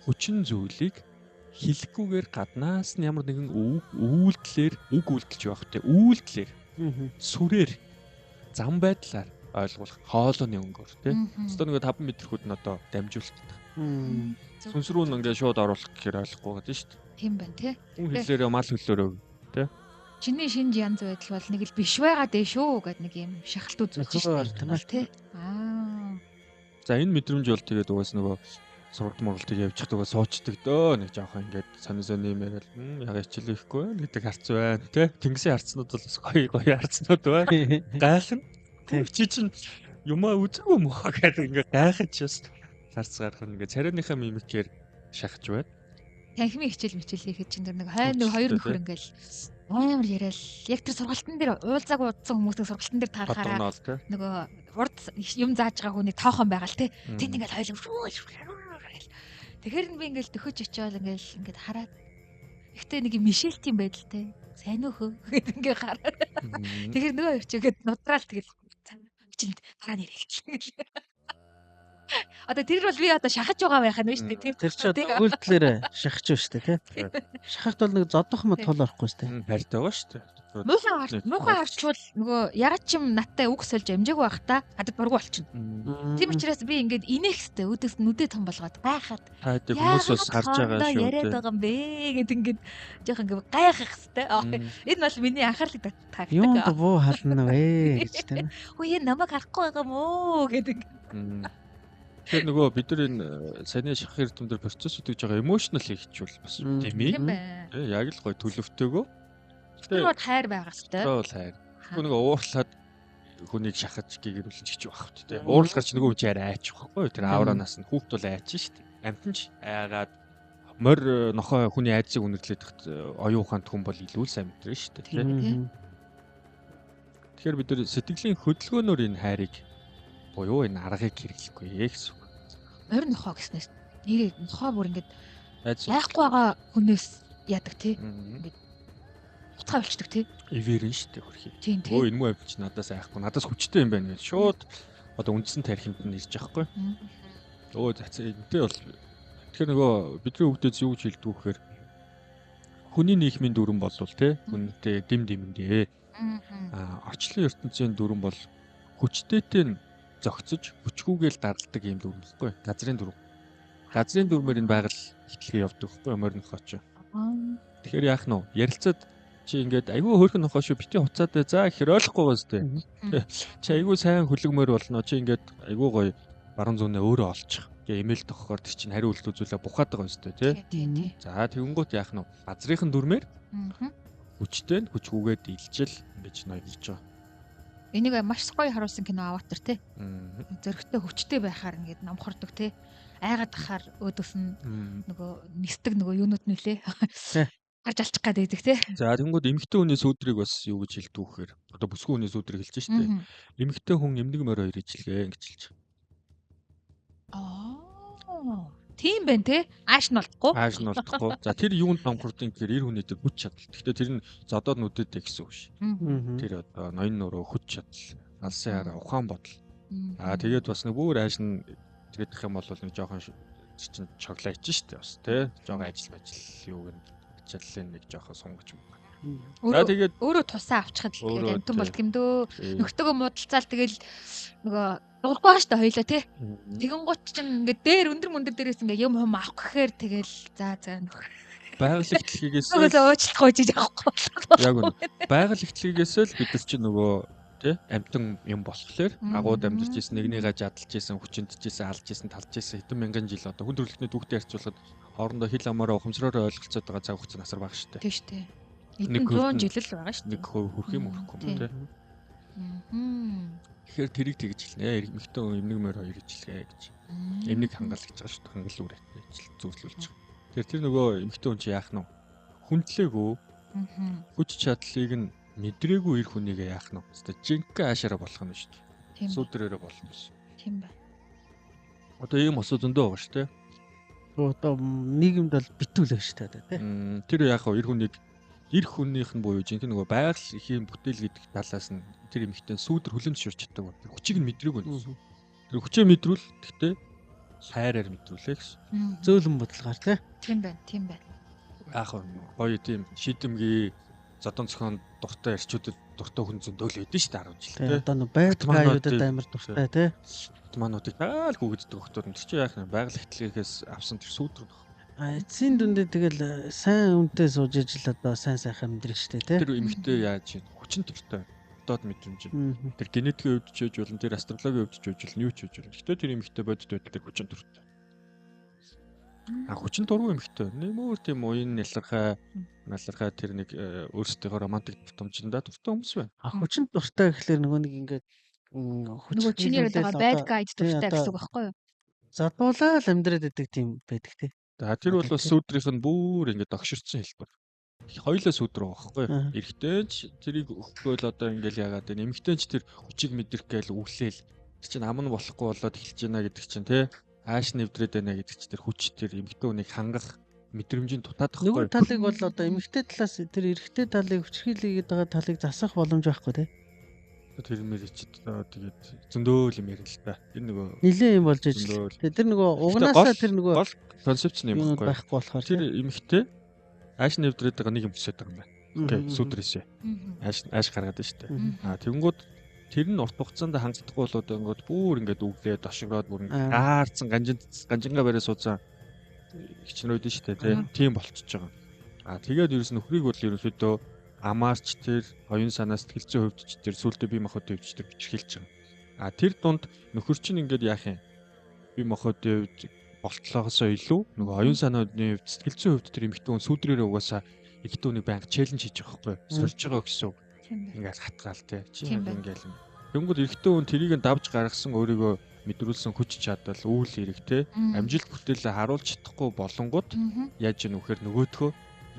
хүчин зүйлийг хэлэхгүйгээр гаднаас нь ямар нэгэн үг үйлдэлж байх тий. Үйлдэлээр сүрээр зам байдлаар ойлгуулах хоолойны өнгөөр тий. Одоо нэг 5 метрхүүд нь одоо дамжуулдаг. Сүнс рүү нь ингээд шууд оруулах гэхээр ойлгохгүй гэдэг нь шүү дээ. Тийм байна тий. Хүн хэллээрээ мал хөлөөрөө тий. Чиний шинж янз байдал бол нэг л биш байгаад дээ шүү гэдэг нэг юм шахалт үзүүлж байна тий. За энэ мэдрэмж бол тэгээд угаас нөгөө сургалт мургалтыг явж хад угаас суучдаг дөө нэг жоохон ингээд сони юм яриад яг ичлэхгүй гэдэг харц байна тий. Тэнгисийн харцнууд бол гоё харцнууд байна. Гайхна. Тэг. Чи чинь юмаа үзээгүй мөн гэдэг ингээ гайхаж бас зарц гарах ингээ царайныхаа мимикээр шахаж байна. Танхимын хичээл хийхэд чинь тэр нэг хойно нэг хоёр нөхөр ингээл амар яриад яг тэр сургалтын дээр уулзааг удсан хүмүүсийн сургалтын дээр таарахаараа Батгоноол те. нөгөө урд юм зааж байгаа хүнийг тоохон байгаа л те. Тэнд ингээл хоёул тэгэхээр би ингээл дөхөж очиод ингээл хараад ихтэй нэг юм мишэлтийн байдалтай сайн өөхөө гэдэг ингээ хараад тэгэхээр нөгөө өчөөгээд нудраал тэгэл чинь дараа нэр хэлчихлээ. Одоо тэр бол би одоо шахаж байгаа байх нь шүү дээ. Тэр чи одоо өгүүлдлээрээ шахаж байна шүү дээ тий. Шахахт бол нэг зодох мод тул орохгүй шүү дээ. Хайртай байгаа шүү дээ. Муухай харчвал нөгөө ягаад ч юм надтай үг сольж амжаагүй байх та гадаг бургу болчихно. Тийм учраас би ингээд инех хэвээр өдөөс нүдээ том болгоод гайхаад Хайдаг хүмүүс бас харж байгаа шүү яриад дээ. байгаа юм бэ гэд ингээд жоох ингээд гайхах хэвээр. Энэ бол миний анхаарлыг татдаг. Юунд буу хална вэ гэж тий. Хөөе намайг харахгүй байгаа мó гэдэг. Тэгэхээр нөгөө бид нар энэ саяны шахах эрдэмтэр процесс үтгэж байгаа emotional хийчихвэл бас тийм ээ. Тийм байна. Тэ яг л гоё төлөвтэйгөө. Тэр бол хайр байгаа хэвээр. Бол хайр. Нөгөө уурлаад хүнийг шахаж гэгэрүүлж гэж байх хөт тэ. Уурлахаар ч нөгөө хүн арай айчих байхгүй. Тэр ауранаас нь хүүхд бол айчих шүү дээ. Амтэн ч айгаад морь нохой хүний айдсыг үнэрлээд тахт оюун ухаанд хүн бол илүү сайн мэдрэн шүү дээ. Тэгэхээр бид нар сэтгэлийн хөдөлгөөнөөр энэ хайрыг буюу энэ аргыг хэрэглэхгүй гэсэн үг. Морь нохоо гэснээр нэрээ нохоо бүр ингээд Айдс айхгүй байгаа хүнээс яадаг тий. Утгаа болчдөг тий. ивэрэн шүү дээ хөрхий. Тийм тий. Өө энэ муу авч надаас айхгүй. Надаас хүчтэй юм байна гэж шууд одоо үндсэн тархинд нь ирж байхгүй. Өө зацээ бол тэгэхээр нөгөө бидний хөгдөөс юу гэж хэлдэг вэхээр хүний нийгмийн дүрэн болвол тий хүнтэй дэм дэмэндээ орчлон ертөнцийн дүрэн бол хүчтэйтэй нь зөгцөж хүчгүйгээл даралдаг юм дүрэн гэхгүй газрын дүрэн. Газрын дүрмээр энэ байгаль ихтлэгээ явдаг гэхгүй морин нохооч. Тэгэхээр яах нь вэ? Ярилцаад чи ингээд айгүй хөөрхөн нохоо шүү бити хуцаад бай. За ихэр ойлгохгүй байна сте. Чи айгүй сайн хөлөгмөр болно. Чи ингээд айгүй гоё баруун зүүнээ өөрөө олчих. Гэ имэйл тоххоор тэр чинь хариу үйлдэл үзүүлээ бухаад байгаа юм сте тий. За тэгэнгүүт яах нь вэ? Газрынхан дүрмээр хүчтэй нь хүчгүйгээд илжил ингэж ноёлж байгаа. Энийг маш гоё харуулсан кино Аватар тий. Зөрөгтэй хүчтэй байхаар ингээд номхордог тий. Айгаад ахаар өөдөөс нь нөгөө нисдэг нөгөө юунууд нөлээ. Гарч алчих гад байдаг тий. За тэгэнгүүт эмэгтэй хүний сүүдрийг бас юу гэж хэлдэг вэхээр одоо бүсгүй хүний сүүдрийг хэлж штэ. Эмэгтэй хүн эмнэг морь хоёр ижилгээ гэж хэлж. Тийм байна тий. Ааш нь болтохгүй. Ааш нь болтохгүй. За тэр юунд номхордын гэхээр эр хүний дээр хүч чадал. Гэхдээ тэр нь зодоод нүдэдтэй гэсэн үг ш. Тэр одоо ноён нуруу хүч чадал, алсын хараа, ухаан бодол. Тэгээд бас нэг бүр ааш нь тэгээд их юм бол нэг жоохон чинь чоглаач штэ бас тий. Жоохон ажил юуг нь ачааллын нэг жоохон сунгаж юм. За тэгээд өөрөө тусаа авчихад тэгээд амтан болт юм дөө. Нөхтөгөө муудалцаал тэгэл нөгөө дурггүй байгаа штэ хоёлаа тий. Тэгэн гут чинь ингээд дээр өндөр мөндөр дээрээс ингээд юм хум авах гэхээр тэгэл за байгаль ихтлэгээс нөгөө уучлахгүй жиж авахгүй. Яг үнэ. Байгаль ихтлэгээс л бид нар чинь нөгөө тий амтан юм болохоор агууд амьдарч исэн нэгнийгээ жадалж исэн хүчинтж исэн алж исэн талж исэн хэдэн мянган жил одоо хүн төрөлхтний түүхтэй харьцуулахад хоорондоо хил амаараа ухамсараар ойлголцоод байгаа цаг хугацаа насар бага штэ. Тий штэ. Нэг 100 жил л байгаа штэ. Нэг хөрх юм хөрхгүй тий. Тэгэхээр тэрийг тэгж хэлнэ. Эмэгтэй хүн эмнэг морь хоёр ижилгээ гэж. Эмнэг хангаал гэж байгаа шүү дээ. Хангал үрэттэй зүйлүүлж байгаа. Тэгэхээр тэр нөгөө эмэгтэй хүн чи яах нь вэ? Хүндлээгөө хүч чадлыг нь мэдрээгүй ир хүнийгээ яах нь вэ? Хэвээ жинхэнэ аашаараа болох нь шүү дээ. Сүдрээрээ болно шүү. Тийм ба. Одоо ийм осоо зөндөө байгаа шүү дээ. Одоо нийгэмд бол битүүлэх шүү дээ тий. Тэр яах вэ? Ир хүнийх нь буюу жинхэнэ нөгөө байгаль ихийн бүтээл гэдэг талаас нь тэр эмэгтэй сүүдэр хүлэмж шурч чаддаг. Хүчийг нь мэдрээгүй нь. Тэр хүчээ мэдрүүл гэхдээ хайраар мэдрүүлээ гэсэн. Зөөлөн бодлогоор тий. Тийм байна, тийм байна. Яах вэ? Гоё тийм шийдэмгий зодон цохон дуртай эрчүүдэд дуртай хүн зөндөл байдэн шүү дээ 10 жил тий. Одоо нэг байгаль амар дуртай тий. Мануудыг таал хүүгэддэг хөлтөөр тэр чинь яах вэ? Байгаль ихтлгээс авсан тэр сүүдэр нөх. Эцсийн дүндээ тэгэл сайн үнтэй сууж ижил одоо сайн сайхан мэдрэх штэ тий. Тэр эмэгтэй яаж юм? Хүчин төртэй. Доод мэдрэмж. Тэр генетикийн хувьд ч байж болно, тэр астрологийн хувьд ч байж болно, юу ч байж болно. Гэтэ тэр эмэгтэй бодит байдал тэр хүчин төртэй. Хүчин дургүй эмэгтэй. Нэмээр тийм уян налархай тэр нэг өөрсдийнхөө романтик тутамжиндаа дуртай хүмүүс байна. Хүчин дуртай гэхэлэр нөгөө нэг ингээд Нөгөө чиний яриад байгаа bad guide дуртай гэсэн үг байхгүй юу? Задуулаад амьдраад идэг тийм байдаг те. За тэр бол бас сүүдрийнх нь бүр ингээд огширцсан хэлбэр. Хоёулаа сүүдрэг байгаа байхгүй юу? Эрэгтэй ч тэрийг өгөхгүй л одоо ингээд яагаад вэ? Эмэгтэй ч тэр хүчийг мэдрэх гээл үглээл. Тэр чинь ам нь болохгүй болоод эхэлж байна гэдэг чинь те. Ааш нэвдрээд байна гэдэг чинь тэр хүч тэр эмэгтэй хүнийг хангах мэдрэмжийн дутаад Нөгөө байхгүй юу? талыг бол одоо эмэгтэй талаас тэр эрэгтэй талыг хүчрхийлээд байгаа талыг засах боломж байхгүй те. Тэр мэрэгчд тэгээд зөндөө юм ярил л та. Тэр нөгөө Нилээ юм болж иж. Тэр нөгөө угнаасаа тэр нөгөө гол концепц нь юм байхгүй. байхгүй болохоор Тэр эмэгтэй ааш нэвдрээд байгаа нэг юм өсөд байгаа юм байна. Окей, сүдрээсээ. Ааш гаргаад байна шүү дээ. Тэгэнгүүт тэр нь урт хугацаанд хангалтгүй болоод ингээд бүр ингээд үглээ дошгороод бүр гаарцсан ганжингаа барай суудсан хичнүүд нь шүү дээ, тийм болчихж байгаа. Тэгээд ерөөс нөхрийг бол ерөөсөдөө амаарч тэр оюун санаа сэтгэл зүйн хувьд ч тэр сүултээ бие махбодын хувьд ч тэр бичгэлж байгаа. Тэр дунд нөхөр чинь ингээд яах юм? Бие махбодын хувьд болтлоосоо илүү нөгөө оюун санааны хувьд сэтгэл зүйн хувьд тэр эмэгтэй хүн сүудрээрээ угаасаа эмэгтэй хүнийг банк челленж хийж байгаа байхгүй юу? Сольж байгаа гэсэн үг. Ингээд хатгаал те. Чи ингээд юм. Тэнгүүд эмэгтэй хүн тэрийг давж гаргасан өөрийгөө мэдрүүлсэн хүч чадал, үйл хэрэг те. Амжилт бүтээлээ харуулж чадахгүй болонгууд яаж ийн вэхээр нөгөөдхөө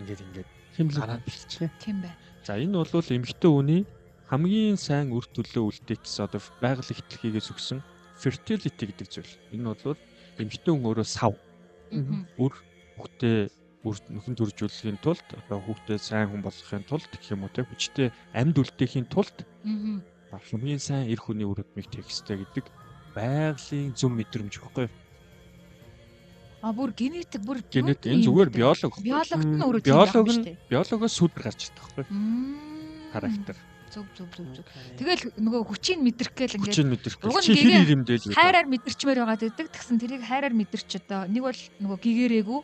ингээд хэмлэг хэлчихэ. Тийм бай. За энэ бол эмэгтэй хүний хамгийн сайн үр төлөө үлдээх одоо байгаль ихтлэхийгээс өгсөн fertility гэдэг зүйл. Энэ бол эмэгтэй хүн өөрөө сав. Үр хүүхдээ нөхөн төржүүлэхийн тулд одоо хүүхдээ сайн хүн болгохын тулд гэх юм уу те хүчтэй амьд үлдээхийн тулд хамгийн сайн эр хүний үр өдмийг тех хэрэгтэй гэдэг байгалийн зөв мэдрэмж байхгүй юу? Бүр генетик энэ зүгээр биологи. Биологт нь өөрөө биологоос сүдэр гарч ирдэг байхгүй юу? Характер. Зөв. Тэгэл нөгөө хүчийг мэдрэх гээл ингээд. Хүчийг мэдрэх. Чи хэр ирэмдэл. Хайраар мэдэрчмээр байгаа гэдэг. Тэгсэн тэрийг хайраар мэдэрч одоо нэг бол нөгөө гэгэрээгүй.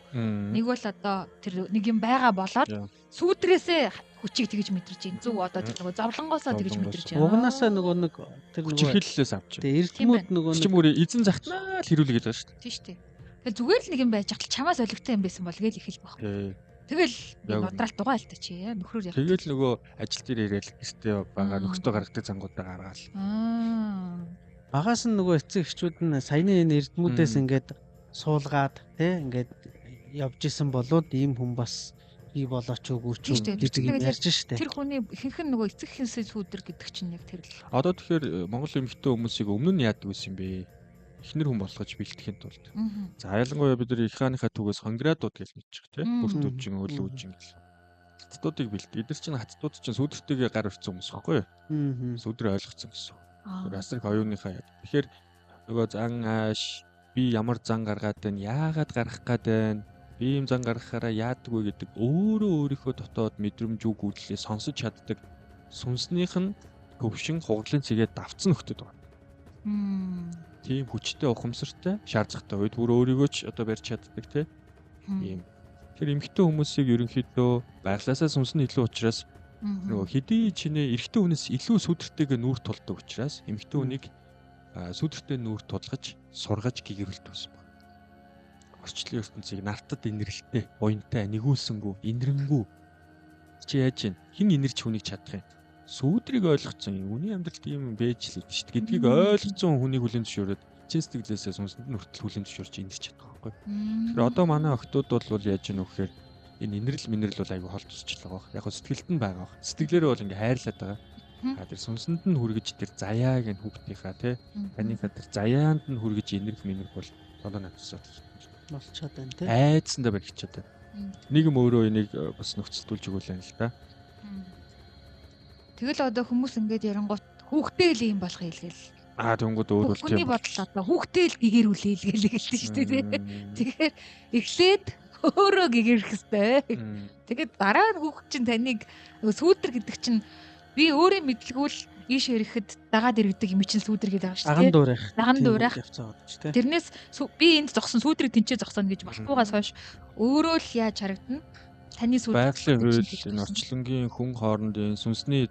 Нэг бол одоо тэр нэг юм байгаа болоод сүудрээсээ хүчийг тэгж мэдэрч байна. Зөв одоо тэр нөгөө зовлонгоосоо тэгж мэдэрч байна. Угнаасаа нөгөө нэг тэр нөгөө хиллээс авч. Тэгээ эрдэмүүд нөгөө чимүүр эзэн захтнаа л хэрүүлгээд байгаа шүү дээ. Тийм шүү дээ. Тэгэл зүгээр л нэг юм байж хатал чамаас олигтой юм байсан бол гээл ихэл баг. Тэгэл нодраалт дугаа л та чи нөхрөөр яг. Тэгэл нөгөө ажил дээр ирээл гэртээ байгаа нөхдөд гаргадаг зангуудаа гаргаал. Багаас нь нөгөө эцэг эхчүүд нь саяны энэ эрдэмүүдээс ингээд суулгаад те ингээд явж исэн болоод ийм хүн бас бий болооч үгүй ч гэдэг юм ярьж штэ. Тэр хүний ихэнх нь нөгөө эцэг эхэнсээ сүудэр гэдэг чинь яг тэр л. Одоо тэгэхээр Монгол эмэгтэй хүмүүсийг өмнө нь яадаг байсан бэ? Эхнэр хүн болгож бэлтгэхийн тулд. За ялангуяа бид нар их хааныхаа түгээс хонградууд гэж мэдчих тийм бүрдүүжин өлөөжин гэл. Хацдуудыг бэлдэг. Эдгээр чинь хацдууд чинь сүдэртэйгээ гар өрцөн хүмүүс байхгүй юу? Сүдрээ ойлгоцсон гэсэн. Асрах оюуныхаа яа. Тэгэхээр нөгөө зан ааш би ямар зан гаргаад байна? Яагаад гарах гээд байна? Би юм зан гаргахаараа яадаг вэ гэдэг өөрийнхөө дотоод мэдрэмж үг үйлдэлээ сонсож чаддаг. Сүнснийх нь хөвшин хуглын цэгээ давцсан нөхдөд байна. Тийм хүчтэй ухамсартай шаардлагатай үед бүр өөрийгөө ч одоо барьж чаддаг тийм. Тэр эмэгтэй хүмүүсийг ерөнхийдөө байглаасаа сүнсэн илүү учраас нөгөө хэдий чинээ эрэгтэй хүнээс илүү сүдэртэйгээ нүүр тулдаг учраас эмэгтэй хүнийг сүдэртэй нүүр тулгаж сургаж гэгэрүүлдэг байсан байна. Орчлын ертөнцийг нартад инэрлэлтэй, буянтай, нэгүүлсэнгүү, инэрэнгүү чи яаж ийн хин инэрч хүнийг чадах юм? Сүудрийг ойлгоцсон үний амьдрал тийм байж л гэж гэдгийг ойлгоцсон хүнийг хүлээн зөвшөөрөөд чин сэтгэлээсээ сүнсэнд нь хүртэл хүлээн зөвшөөрч инэрч чадах байхгүй. Тэгэхээр одоо манай охтууд бол яаж ийн вэхээр энэ инэрл минерл бол айгүй хол тусчлаа баг. Яг сэтгэлд нь байгаа баг. Сэтгэлээрээ бол ингээ хайрлаад байгаа. Тэр сүнсэнд нь хүргэж тэр заяаг нь хүүхдийнхаа танийхаа тэр заяанд нь хүргэж инэрл минерл бол одоо надад болчиход байна тий. Айдсандаа баригчаад байна. Нэг юм өөрөө энийг бас нөхцөлдүүлж өгөөл юм л да. Тэгэл одоо хүмүүс ингээд ярангуут хүүхдээ л юм болох хэлгээл. Тэнгүүд өөр бол тийм. Хүний бодол одоо хүүхдээ л гэгэрүүлээ л гэлээ шүү дээ. Тэгэхээр эхлээд өөрөө гэгэрэх хэвээр. Тэгээд дараа нь хүүхд чинь таныг сүүдэр гэдэг чинь би өөрөө мэдлгүүл ийш ирэхэд дагаад иргэдэг юм чинь сүүдэр гэдэг байгаа шүү дээ. Даган дуурайх. Тэрнээс би энд зогсон сүүдрийг тэнцээ зогсоно гэж болохгүйгаас хойш өөрөө л яаж харагдана? Таны сүүдрийг байгалийн хууль энэ орчлонгийн хүн хоорондын сүнсний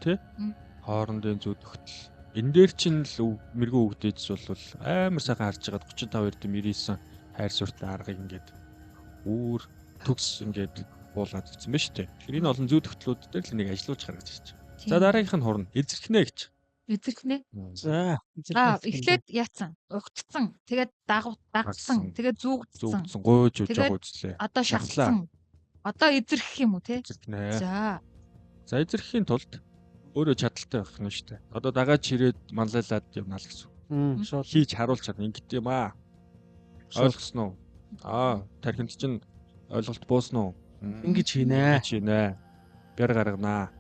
хоорондын зүтгэл энэ дээр чинь л мэрэгүү үгдээдс бол амар сайхан харж байгаад 35 99 хайр суртаа аргыг ингээд үүр төгс ингээд буулгаад ирсэн ба шүү дээ. Тэгэхээр энэ олон зүйтгэлүүд дээр л нэг ажиллаж гаргаж ирж байна. За дараагийнх нь хурна эзэрхнэ гэж. Эзэрхнэ. За. Эхлээд яатсан. Угтцсан. Тэгээд дагсан. Тэгээд зүүгдсэн. Зүгдсэн гойж үж Тэгээд байгаа үзлээ. Одоо шалцсан. Одоо эзэрхэх юм уу те? Эзэрхнэ. За. За эзэрхийн тулд өөрөө чадaltaй байх нь шүү дээ. Одоо дагаад чирээд манлайлаад явна л гэсэн. Шууд Хийж харуулж чадна ингэт юм аа. Ойлгосноо. Тархинд чинь ойлголт буусноо. ингэж хийнэ. Чинэ. Бэр гарганаа.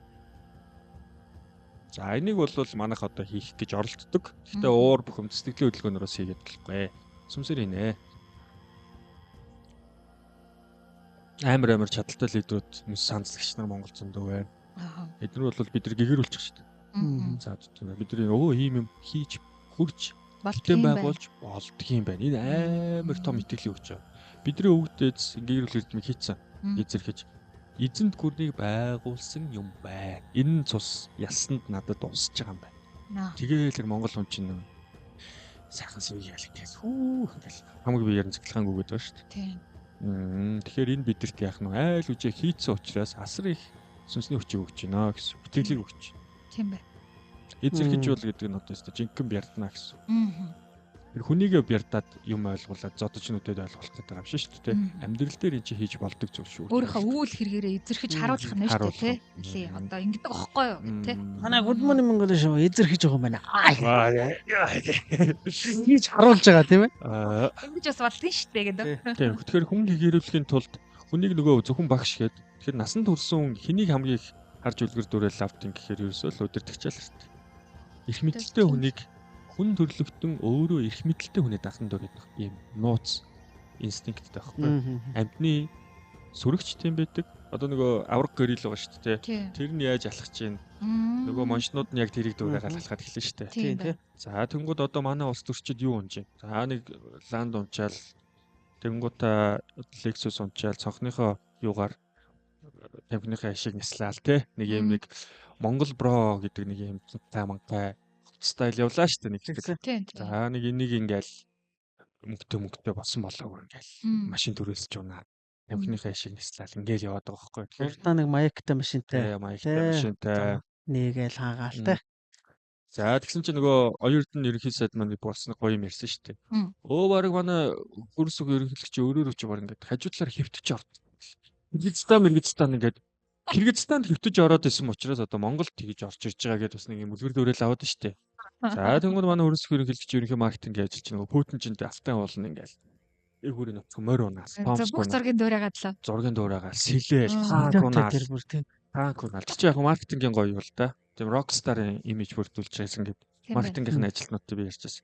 За энийг бол манайх одоо хийх гэж оролддог. Гэхдээ уур бүхэм сэтгэлийн хөдөлгөөнөөс хийгээд болохгүй. Сүмсэр хийнэ. Амар чадaltaй лидерүүд хүмүүс санацлагч нар Монгол зөндөө байна. Эдгээр бол бид нар гэгэрүүлчих шүү дээ. За бидний ийм юм хийж хурж бүтээн байгуулж болдгийм байна. Энэ амар том итгэл өгч байгаа. Бидний өвгдөөс гэгэрүүл эрдмийг хийцэн. Эзэрхэж эзэнт гүрнийг байгуулсан юм байна. Энэ цус ясанд надад усж байгаа юм байна. Тэгээл Монгол хүн чинь сайхан сэвийг ялгээс хамаг биеэр цэглэхэн гүгээд байна шүү дээ. Тийм. Тэгэхээр энэ бидэрт яах нь айл үжээ хийцэн учраас асар их сүнсний хүчийг өгч байна гэсэн. Итгэлийг өгч. Тийм бай. Эзэрхэж бол гэдэг нь одоо жинхэнэ бярдана гэсэн. Тэр хүнийгээ бярдаад юм ойлгуулад зодож нүдэд ойлгуулах гэдэг юм шиг шүү дээ. Амьдрал дээр энэ чи хийж болдог зүйл шүү. Өөрийнхөө үйл хэрэгээрээ эзэрхэж харуулах нь шүү дээ, тий. Одоо ингэдэг аахгүй юу, тий. Манай Good Morning Mongolia show эзэрхэж байгаа юм байна. Хийж харуулж байгаа тийм ээ. Ингэж бас болдгоо шүү дээ гэдэг. Тийм. Тэгэхээр хүн гэгэрүүлэхийн тулд хүнийг нөгөө зөвхөн багш гээд тэгэхээр насанд хүрсэн хэнийг хамгийн их харж үлгэр дүүрэл авдیں гэхээр ерөөсөө л удирдахчаал хэрэгтэй. Их мэдлэлтэй хүнийг хүн төрлөختөн өөрөө их мэдлэлтэй хүнээ дахан дөрөв ийм нууц инстинкттэй байхгүй. Амьтны сүрэгч тийм байдаг. Одоо нөгөө авраг горил байгаа шүү дээ. Тэр нь яаж алхаж чинь нөгөө моншнууд нь яг тэрийг дүүрээ алхахад эхэлнэ шүү дээ. Тийм тий. За тэнгууд одоо манай улс төрчид юу унж байна? За нэг ланд унчаал тэнгуудаа Lexus унчаал цонхныхоо юугаар тамхиныхаа ашиг нислаал те. Нэг юм нэг Монгол бро гэдэг нэг юм таймантай стайл явлаа шүү дээ нэг хэсэг. Тийм. За нэг энийг ингээл мөнгөтэй болсон болоогүй ингээл машин төрүүлж унаа. Тамхиныхаа ашиг нислаал ингээл яваад байгаа байхгүй. Тэгэхээр Та нэг маягтай машинтай. маягтай машинтай Нэгээл хаагаалтай. За тэгсэн чинь нөгөө оюутны ерөнхий сайд маань болсон гоё юм ярьсан шүү дээ. Баг манай хөрс үг ерөнхийлөгч өөрөөр өч баг ингээд хажуудлаар хэвтэж орд. Кыргызстан ингээд Кыргызстанд хэвтэж ороод исэн учраас одоо Монголд тэгж орж ирж байгаа гэдээ бас нэг юм үлгэр дуурайл аваад шүү дээ. За тэгвэл манай хөрс үг ерөнхийлөгч ерөнхий маркетинг ажиллаж байгаа нөгөө Путин чинь автан уулна ингээд эгүүрийн нутг морь унаас Бүх зургийн дуурайгаад л. зургийн дуурайгаа сэлээл Тэр бүр тийм. таанкунаал чи яг маркетингийн гоё юу л да. Тийм рокстарын имиж бүрдүүлж байсан гэдэг маркетингийн ажилтнуудтай би ярьж байсан.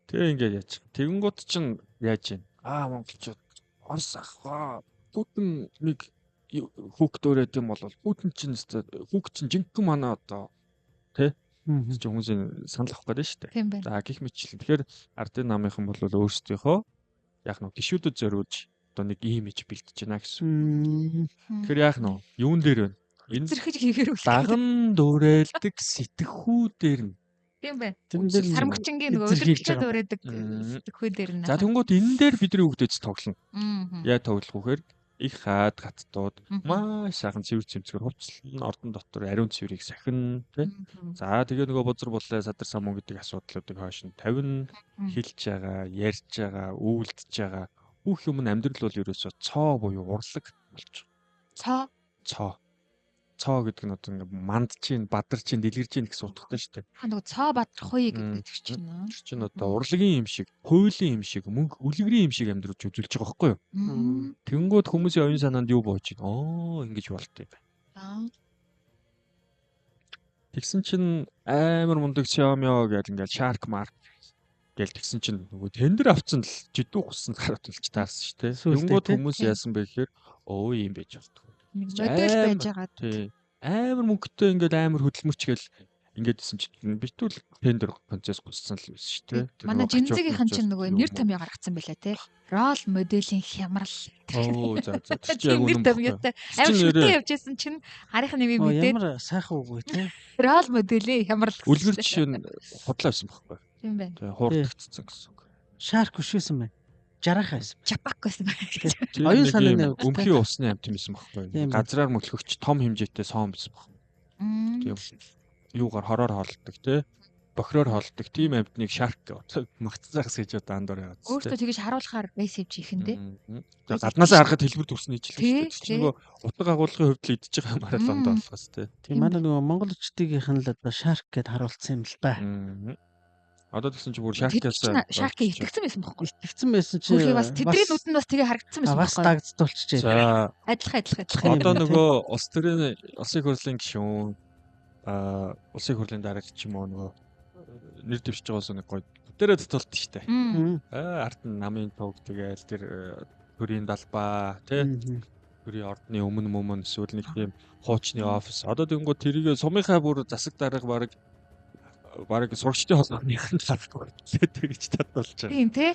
Тэгээ ингээд яаж. Тэгэнгუთ чинь яаж юм? Монголчууд Орос ах Путин нэг хүүхд өрөөд юм бол Путин чинь хүүхд чинь жинхэнэ манай одоо тий чи хүмүүсийн санал авах гэдэг шүү дээ. Тийм байна. За гих мэтлэн. Тэгэхээр ардын намынхан бол өөрсдийнхөө яг нэг гişүүдэд зориулж одоо нэг имиж бэлтэж байна гэсэн. Тэгэхээр яг нь юун дээр вэ? Энэ Эзэрхэж хийгэрүүл. даган дуурайлдаг сэтгхүүдээр нь. Тийм байна. Тэрэн дээр Сармагчингийн нөгөө эзэрхийлж өлөрчөд байгаа. дуурайдаг сэтгхүү дээр нь. За тэнгууд энэ дээр бидний хөгдөж тоглоно. Аа. Яа тоглох вэхээр их хаад гацтууд маш сайхан цэвэр цэмцгэр хувцлан ордон дотор ариун цэврийг сахин тий. За тэгээ нөгөө бузар булаа садар самун гэдэг асуудлуудыг хойш нь тавина, хэлж байгаа, ярьж байгаа, үйлдэж байгаа. Бүх юм нь амьдрал бол ерөөсөө цоо буюу урлаг болж. Цоо гэдэг нь одоо ингээ манд чинь, бадар чинь, дэлгэр чинь гэсэн утгатай шүү дээ. Нөгөө цоо бадрахуй гэдэг чинь. Тэр чинь одоо урлагийн юм шиг, хуулийн юм шиг, мөнгө үлгэрийн юм шиг амьдруулж үзүүлж байгаа байхгүй юу? Тэнгүүд хүмүүсийн оюун санаанд юу бууж байна? Ингэж болтой. Тэгсэн чинь амар мундаг Xiaomi гэж ингээл Shark Mark гэл тэгсэн чинь нөгөө тендер авцсан л жидүү гусан гараад үлч таарсан шүү дээ. Тэнгүүд хүмүүс яасан бэ гэхээр ийм байж болтгоо. Модель байж байгаа. Тий. Амар мөнгөтэй ингээд амар хөдөлмөрч гэл ингээд исэн чинь битүүл тендер процесс гуссан л байсан шүү дээ. Манай жинзэгийнхэн чинь нөгөө нэр томьёо гаргацсан байлаа те. Рол моделийн хямрал. За. Тэр чинь яг нэр томьёотой. Амар шүтээ явж байсан чинь харийнх нэмийг мэдээд Ямар сайхан үгүй те. рол моделийн хямрал. үлгэр жишээ нь худлаа байсан байхгүй. Тийм байна. Тэгээ хуурдагдсан гэсэн үг. Шарк өшөөсөн байна. Жарахаа байсан. Чапак байсан байна. Оюун санааны хувьд өмхийн усны амт юм байсан байхгүй. Тийм. Газраар мөлхөгч том хэмжээтэй соон байсан байхгүй. Тийм. Юугаар хороор хоолдог те. бохироор хоолдог тийм амьтныг шарк гэж магтцаагс гэж одоо андуур яваад. Өөртөө тэгэж харуулахаар бейсэвч ихэндээ. За гаднаасаа харахад хэлбэр төрсөн ижил Тий, шүү дээ. Чи нөгөө утга агуулгын хувьд л идчих юм арай л ондоо болохоос тий. Тийм манай нөгөө монголчдын л одоо шарк гэд харуулсан юм л да. Одоо тэгсэн чи бүр Тэд чинь шаркаас шаркийг итгэсэн байсан бохгүй. Тэгсэн байсан чи Өөрхий бас тэдний нүдэнд бас тэгээ харагдсан байсан бас бохгүй. дагдтуулчихжээ. за Адилхан. одоо нөгөө улс төрийн улсын хурлын гишүүн улсын хурлын дарагч ч юм уу нөгөө нэр дэвшиж байгаас нэг гоё бүтээрээ цоцолт штэ. Ард нь намын туг тэгээл тэр төрийн далбаа тий төрийн ордны өмнө эсвэл нэг тийм хуучны офис. Одоо тэнгуү тэрийг сумынхаа бүр засаг дарга бараг сурагчдын холбооных нь харахгүй тэгж татуулж байгаа. Тийм тий.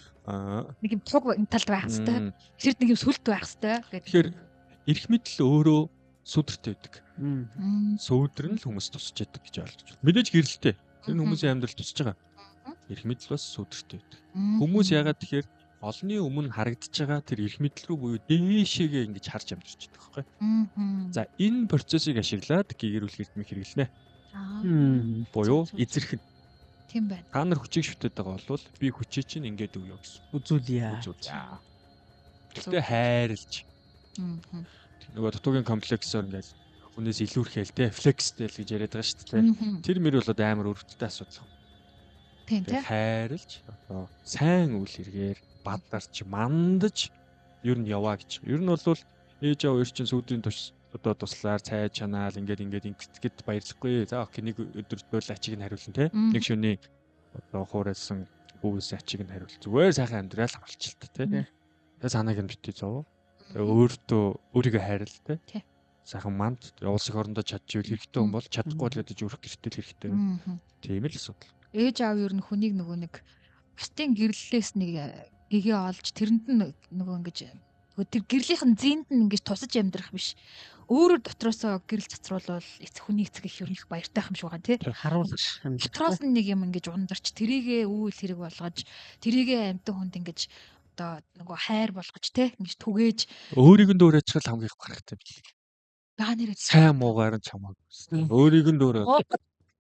Нэг юм туг энэ талд байх хэвээр. Тэрд нэг юм сүлт байх хэвээр гэдэг. Тэгэхээр эрх мэдэл өөрөө сүдэртэй байдаг. Сүүдэр нь л хүмүүс тусч яадаг гэж ойлгож байна. Мэдээж гэрэлтэй. Энэ хүмүүсийн амьдрал тусч байгаа. Эрх мэдэл бас сүдэртэй байдаг. Хүмүүс яагаад тэгэхээр олонний өмнө харагдаж байгаа тэр эрх мэдэл рүү буюу дээшээгээ ингэж харж амьдарч байгаа байхгүй. За энэ процессыг ашиглаад гэгэрүүл эрдмийг хэрэглэнэ. Буюу эзэрхэн. Тийм байна. Та нар хүчийг шүтээд байгаа бол би хүчээ чинь ингээд өгөө гэсэн. Үзүүлье. Тэгтээ хайрлж. Нөгөө дутуугийн комплексоор ингээд хүнээс илүүрхэл те флекстэй л гэж яриад байгаа шүү дээ. Тэр мөр бол амар өрөвдөлттэй асуудал. Тийм тий. Хайрлж одоо сайн үйл хэрэгээр бадарч мандаж ер нь яваа гэж. Ер нь бол ээж аваа ер чинь сүүдрийн одоо туслаар цай чанаал ингээд ингэдэд баярлахгүй. За окей нэг өдөр бол ачиг нь хариулна те. Нэг шөнийн одоо хуурайсан өвс ачиг нь хариул. Зүгээр сайхан амьдрал авалчилт те. Тэгээ санааг нь битгий зов. Өөрийгөө хайрал те. Сайхан манд улс их орондоо чадчих хэрэгтэй хүн бол чадахгүй л гэдэг зүрх гэртэл хэрэгтэй. Тийм л асуудал. Ээж аав ер нь хүнийг нөгөө нэг бусдын гэрлэлээс нэг гэгээ олж тэрэнд нь нөгөө ингэж тэр гэрлийнхэн зээнд нь ингэж тусаж амьдрах биш. Өөрөөр дотроосоо гэрэл цацруулбал хүний эцэг их ер нь их баяртай юм шиг байгаа тий. Харуулж. Дотроос нь нэг юм ингэж ундарч тэрийгэ үйл хэрэг болгож тэрийгэ амтан хүнд ингэж одоо нөгөө хайр болгож тий ингэж түгээж өөрийг нь дөөрэж чал хамгийн их гарахтай бил. баа нэрээ Сайн муугаар нь чамаагүй. Өөрийг нь дөөрөө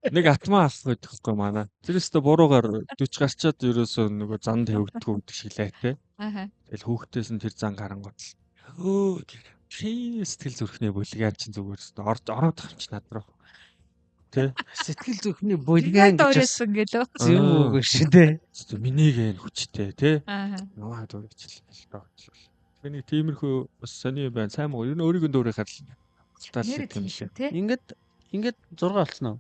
нэг атмаа авах гэдэг хэвгүй манай. Тэрээс тэ буруугаар 40 гарчаад ерөөсөө нөгөө зан тавигддгүй гэдэг шиг лээ те. Тэгэл хүүхдээс нь тэр зан гарангууд л өө чи сэтгэл зүрхний бүлгээр чинь зүгээр ороод гарч над руу. Тэ. Сэтгэл зүрхний бүлгэн гэж байсан гэлөө. зөв үгүй шүү дээ. Минийг энэ хүчтэй те. Наа дөрөвч л тоо. Тэний тиймэрхүү бас сони байна. Сайн муу ер нь өөрийг нь дөөрөөр харл. Нэр тийм шүү тий. Ингээд 6 болсон уу?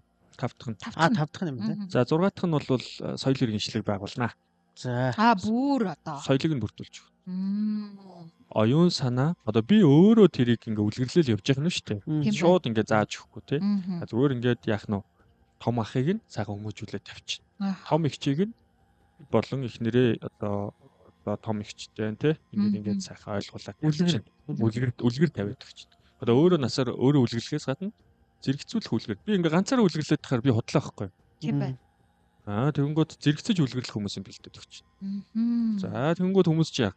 5 дахь нь. 5 дахь нь юм тий. За 6 дахь нь бол соёл иргэншлиг байгуулнаа. За. Бүр одоо. Соёлыг нь бүрдүүлж. Оюун санаа одоо би өөрөө тэрийг ингээ үлгэрлэл явж байгаа юм шүү дээ. Шууд ингээ зааж өгөхгүй тий. Зүгээр ингээд яах нь том ахыг нь цагаан хүмүүжүүлээд тавьчихна. Том ихчийг нь болон их нэрээ одоо том ихчтэй тий. Ингээд сайхан ойлгуулад тавьчихна. Үлгэр тавиад өгчихна. Одоо өөрөө насаар өөрөө үлгэрлэхээс гадна зэрэгцүүлэх үлгэр. Би ингээ ганцаараа үлгэрлээд тахаар би хотлоо байхгүй. Тийм байна. Тэгэнгүүт зэрэгцэж үлгэрлэх хүмүүс юм бэлдээд өгчихнэ. За тэгэнгүүт хүмүүс чи яах?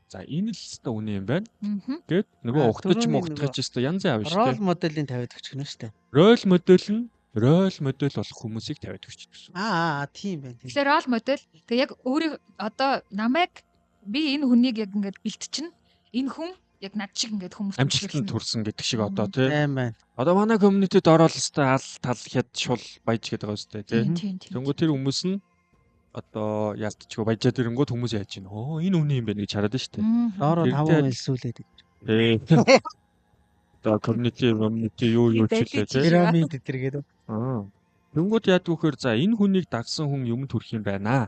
За энэ л өстой үнэ юм байна. Гэт нөгөө ухтаж мухтаж өстой янз янз авна шүү дээ. Рол моделийн тавиад өгч гэнэ шүү дээ. Рол модель болох хүмүүсийг тавиад өгч дээ. Тийм байна. Тэгэхээр рол модель тэг яг өөрийг одоо намайг би энэ хүнийг яг ингээд бэлтчихнэ. Энэ хүн яг над шиг ингээд хүмүүс амжилтанд хүрсэн гэдэг шиг одоо тий. Тийм байна. Одоо манай community-д ороод өстой ал тал хэд шул баяж гэдэг байгаа өстой тий. Тэнгүү тэр хүмүүс нь одоо яалтчгүй баяжаад ирэнгүүт хүмүүс яаж гин энэ үний юм байна гэж хараад штэ. Доороо 5 элсүүлээд. Одоо community юу чилээ тий. Пирамид дээр гэдэг. Тэнгүүд яад вөхөр за энэ хүнийг дагсан хүн юмд хүрэх юм байна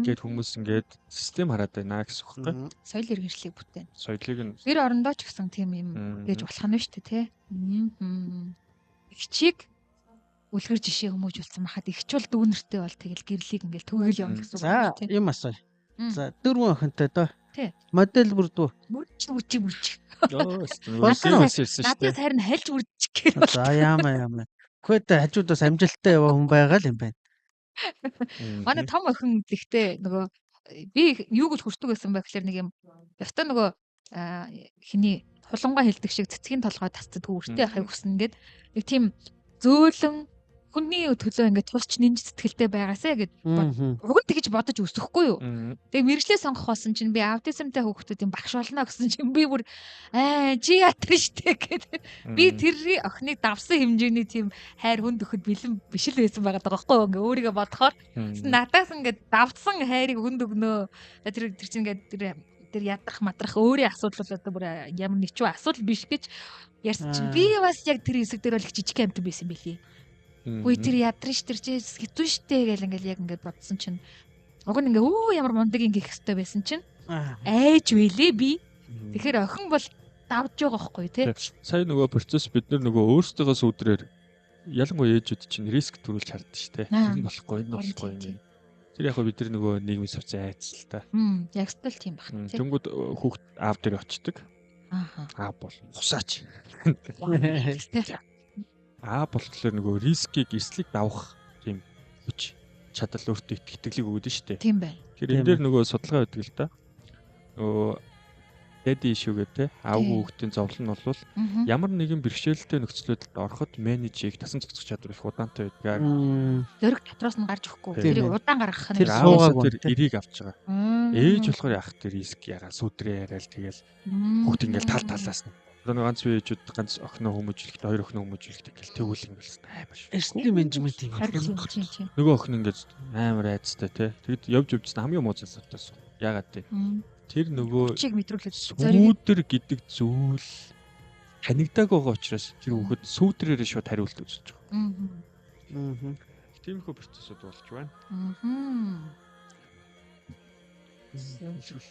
гэд хүмүүс ингээд систем хараад байна гэсэн үг байхгүй. Соёл иргэншлиг бүтээн. Соёлыг нь гэр орондоо ч гэсэн тийм юм гэж болох нь шүү дээ тий. Ихчийг үлгэр жишээ хүмүүжүүлсэн махад ихч бол дүүнэртэй бол тэгэл гэрлийг ингээд түгээл явна гэсэн үг шүү дээ. За юм асуу. За 4 охинтой доо. Тий. Модель бүрдүү. Бүрч. надад харин хальж бүрчих гэх. За яамаа. Гэхдээ хажуудаас амжилттай яваа хүн байгаа л юм байна. Манай том охин гэхдээ нөгөө би юуг л хүртэг байсан бэ гэхээр нэг юм яста нөгөө хиний хулангаа хэлдэг шиг цэцгийн толгой тасцдаг үртэй ахыг хүснэ гээд нэг тийм зөөлөн Хүний төлөө ингээд тусч нэмж сэтгэлтэй байгаасаа гэд уг нь тэгж бодож өсөхгүй юу. Тэгээ мэрэгчлээ сонгох болсон чинь би аутизмтай хүүхдүүдийн багш болно гэсэн чинь би бүр чи ятар штэ гэдэг. Би тэр охиныг давсан хэмжээний тийм хайр хүнд өгөхөд бэлэн биш л байсан байгаа даа байхгүй юу. Ингээ өөрийгөө бодохоор надаас ингээд давсан хайрыг хүнд өгнөө. Тэр чинь ингээд тэр ядрах мадрах өөрийн асуудал бол одоо бүр ямар нэг ч асуудал биш гэж ярьсан чинь би бас яг тэр хэсэг дээр бол их жижиг амт байсан билий. Үгүй тэр ядраш тэр чи хитүү штэ гэл ингээл яг ингээд бодсон чинь уг нь ингээ ямар мундаг ингэх хэвээр байсан чинь айж вэлээ би. Тэгэхээр охин бол давж байгаа байхгүй тий. Сая нөгөө процесс бид нар нөгөө өөрсдөө сүдрээр ялангуяа ээжүүд чинь риск төрүүлж харддаг штэ. Энэ болохгүй, энэ болохгүй юм. Тэр яг бид нар нөгөө нийгмийн сувцаа айц л та. Яг стил тийм баг. Тэнгүүд хүүхд аав дээр очдөг. Аа бол хусаач. Болохоор нөгөө рискийг эслийг давах тийм хүч чадал өөртөө итгэлийг өгдөг шүү дээ. Тийм байна. Тэгэхээр энэ дээр нөгөө судалгаа өгдөг л да. Нөгөө daddy issue гэдэг аавгүй хүүхдийн зовлон нь бол ямар нэгэн бэрхшээлтэй нөхцөлөдөлд ороход менежийг тасан зохицох чадвар их удаантай байдаг. Зөрөг дотроос нь гарч өгөхгүй. Тэрийг удаан гаргах нь тэр эрийг авч байгаа. Ээж болохоор яах тэр риск ягаа сүдрээ яриад тэгэл хүүхд ингээл тал талаас нь нэг ганц ээжүүд ганц охиноо хүмүүжлэхдээ хоёр охиноо хүмүүжлэхдээ гэл тэгвэл ингэсэн амар шүү. Эрсдлийн менежмент юм. Нөгөө охин ингээд амар айцтай тий. Тэгэд явж хамгийн муу зүйлс. Ягаад тий. Тэр нөгөө чиг мэдрүүлээд сүүдэр гэдэг зүйл танигдааг байгаа учраас тэр хүүхэд сүүдрээрээ шууд хариулт үзэж байгаа. Тиймэрхүү процессуд болж байна.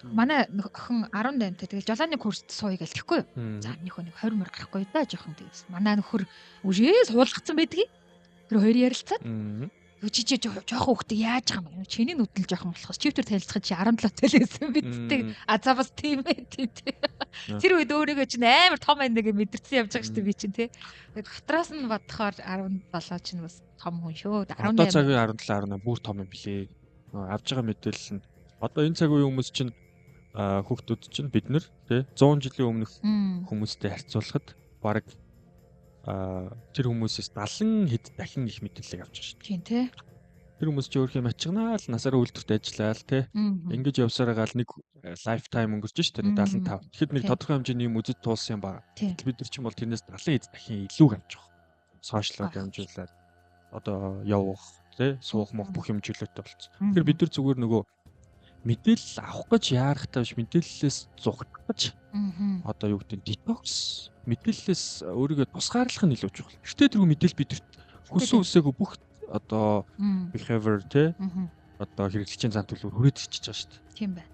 Манай охин 18 тэгээ жолооны курст сууя гэл тэгэхгүй юу. За нөхөө нэг 20 мөр гарахгүй да жоохон тэгээс. Манай нөхөр үжээ суулгацсан байдгийг. Тэр хоёр ярилцаад. Чичээ жоохон хүүхдээ яаж байгаа юм бэ? Чиний нүдэл жоохон болохоос чивтер танилцахад чи 17 төлөөсөн бидтэй. А за бас тийм ээ тий. Тэр үед өөрийгөө чинь амар том байна гэж мэдэрсэн явж байгаа шүү дээ би чинь тий. Дотроос нь бодохоор 17 чинь бас том хүн шүү. 18 одоо цагийн 17 18 бүр том юм билээ. Авж байгаа мэдээлэл нь одоо энэ цаг үеийн хүмүүс чинь хүүхдүүд чинь бид нар тий 100 жилийн өмнөх хүмүүстэй харьцуулахад баг тэр хүмүүсээс 70 хэд дахин их мэдээлэл авч байгаа шүү дээ. Тийм тий. Тэр хүмүүс чи өөрхий мачигнаа л насаараа үйлдвэрт ажиллаад тий. Ингэж явсараагаал нэг лайфтайм өнгөрч шүү дээ 75. Тэгэхэд нэг тодорхой хэмжээний юм үзэж туулсан юм байна. Бид нар ч юм бол тэрнээс 70 хэд дахин илүү авч байгаа. Сошиалог дамжуулаад одоо явах тий суух мох бүх юм чөлөөтэй болцсон. Тэгэхээр бид нар зүгээр нөгөө мэдээлэл авах гэж яарахтай биш мэдээллээс зугдах гэж одоо юу гэдэг детокс мэдээллээс өөрийгөө тусгаарлах нь илүү чухал. Гэтэ тэргүй мэдээлэл бидэрт хүссэн үсээгүй бүх одоо behavior те одоо хэрэглэгчийн зан төлөв хүрээд ирчихэж байгаа шүү дээ. Тийм байна.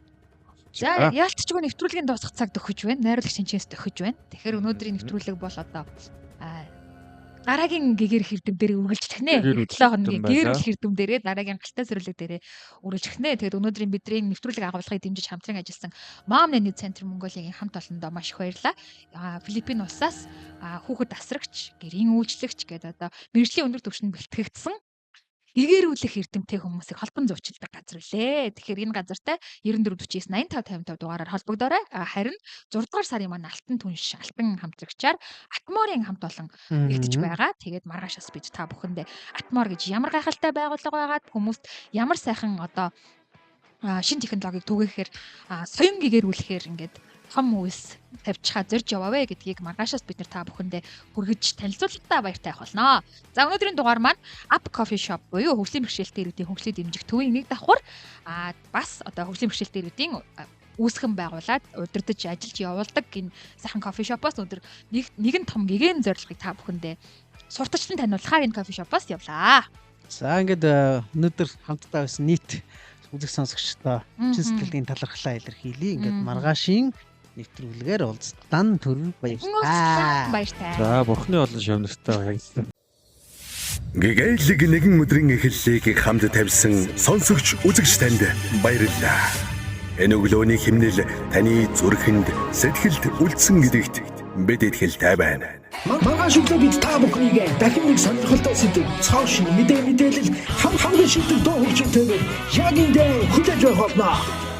За яалтчгүй нэвтрүүлгийн дуусах цаг төгөж байна. Найруулагч шинжээс төгөж байна. Тэгэхээр өнөөдрийн нэвтрүүлэг бол одоо дараагийн гэгэр хэрдэм дээр үргэлжлэх нэ. 7 хоногийн гээрэл хэрдэм дээрээ дараагийн галтай сөрөлөг дээрээ үргэлжлэх нэ. Тэгээд өнөөдрийн бидний нэвтрүүлэг агуулгыг дэмжиж хамтран ажилласан Mom Nanny Center Mongolia-гийн хамт олондоо маш их баярлалаа. Филиппин улсаас хүүхэд асрагч, гэрийн үйлчлэгч гэдэг одоо мэргэжлийн өндөр түвшинд бэлтгэгдсэн гэгэрүүлэх эрдэмтэй хүмүүсийг холбон зуучилдаг газар лээ. Тэгэхээр энэ газартай 94 49 85 55 дугаараар холбогдоорой. Харин 6 дугаар сарын манай Алтан түнш алтан хамтрагчаар Атморын хамт олон нэгдэж байгаа. Тэгээд маргаашаас бид та бүхэндээ Атмор гэж ямар гайхалтай байгууллага байгаад хүмүүст ямар сайхан одоо шин технологиг түгээхээр соён гэгэрүүлэхээр ингээд том үйлс тавьчихаа зорж яваавэ гэдгийг маргаашаас бид та бүхэндээ хүргэж танилцуулалтаа баяртай авах болно. За өнөөдрийн дугаар маань Up Coffee Shop буюу хөгжлийн бэрхшээлтэй ирүүдийн хөгжлийг дэмжих төвийн нэг давхар бас одоо хөгжлийн бэрхшээлтэй ирүүдийн үүсгэн байгуулад удирдах ажиллаж явуулдаг энэ сайхан кофе шопоос өнөөдөр нэгэн том гэгэн зорилгыг та бүхэндээ сурталчлан таниулахаар энэ кофе шопоос явлаа. За ингээд өнөөдөр хамтдаа байсан нийт үзэг сонсогчдоо чин сэтгэлийн талархлаа илэрхийлье. Ингээд маргаашийн нэвтрүүлгээр уулзтан төр баярлалаа. Баяртай. За бурхны олон шавнартай баярлалаа. Гэгээлэг нэгэн өдрийн эхлэлийг хамт тавьсан сонсогч үзэгч танд баярлалаа. Энэ өглөөний химнэл таны зүрхэнд сэтгэлд үлдсэн гэдэгт бид итгэлтэй байна. Маргааш өглөө бид та бүхнийг дахин нэг сонирхолтой сэдв, цааш мэдээлэл хамгийн шилдэг дуу хөгжинтэйгээр яг энэ дээр хүлээж авах болно.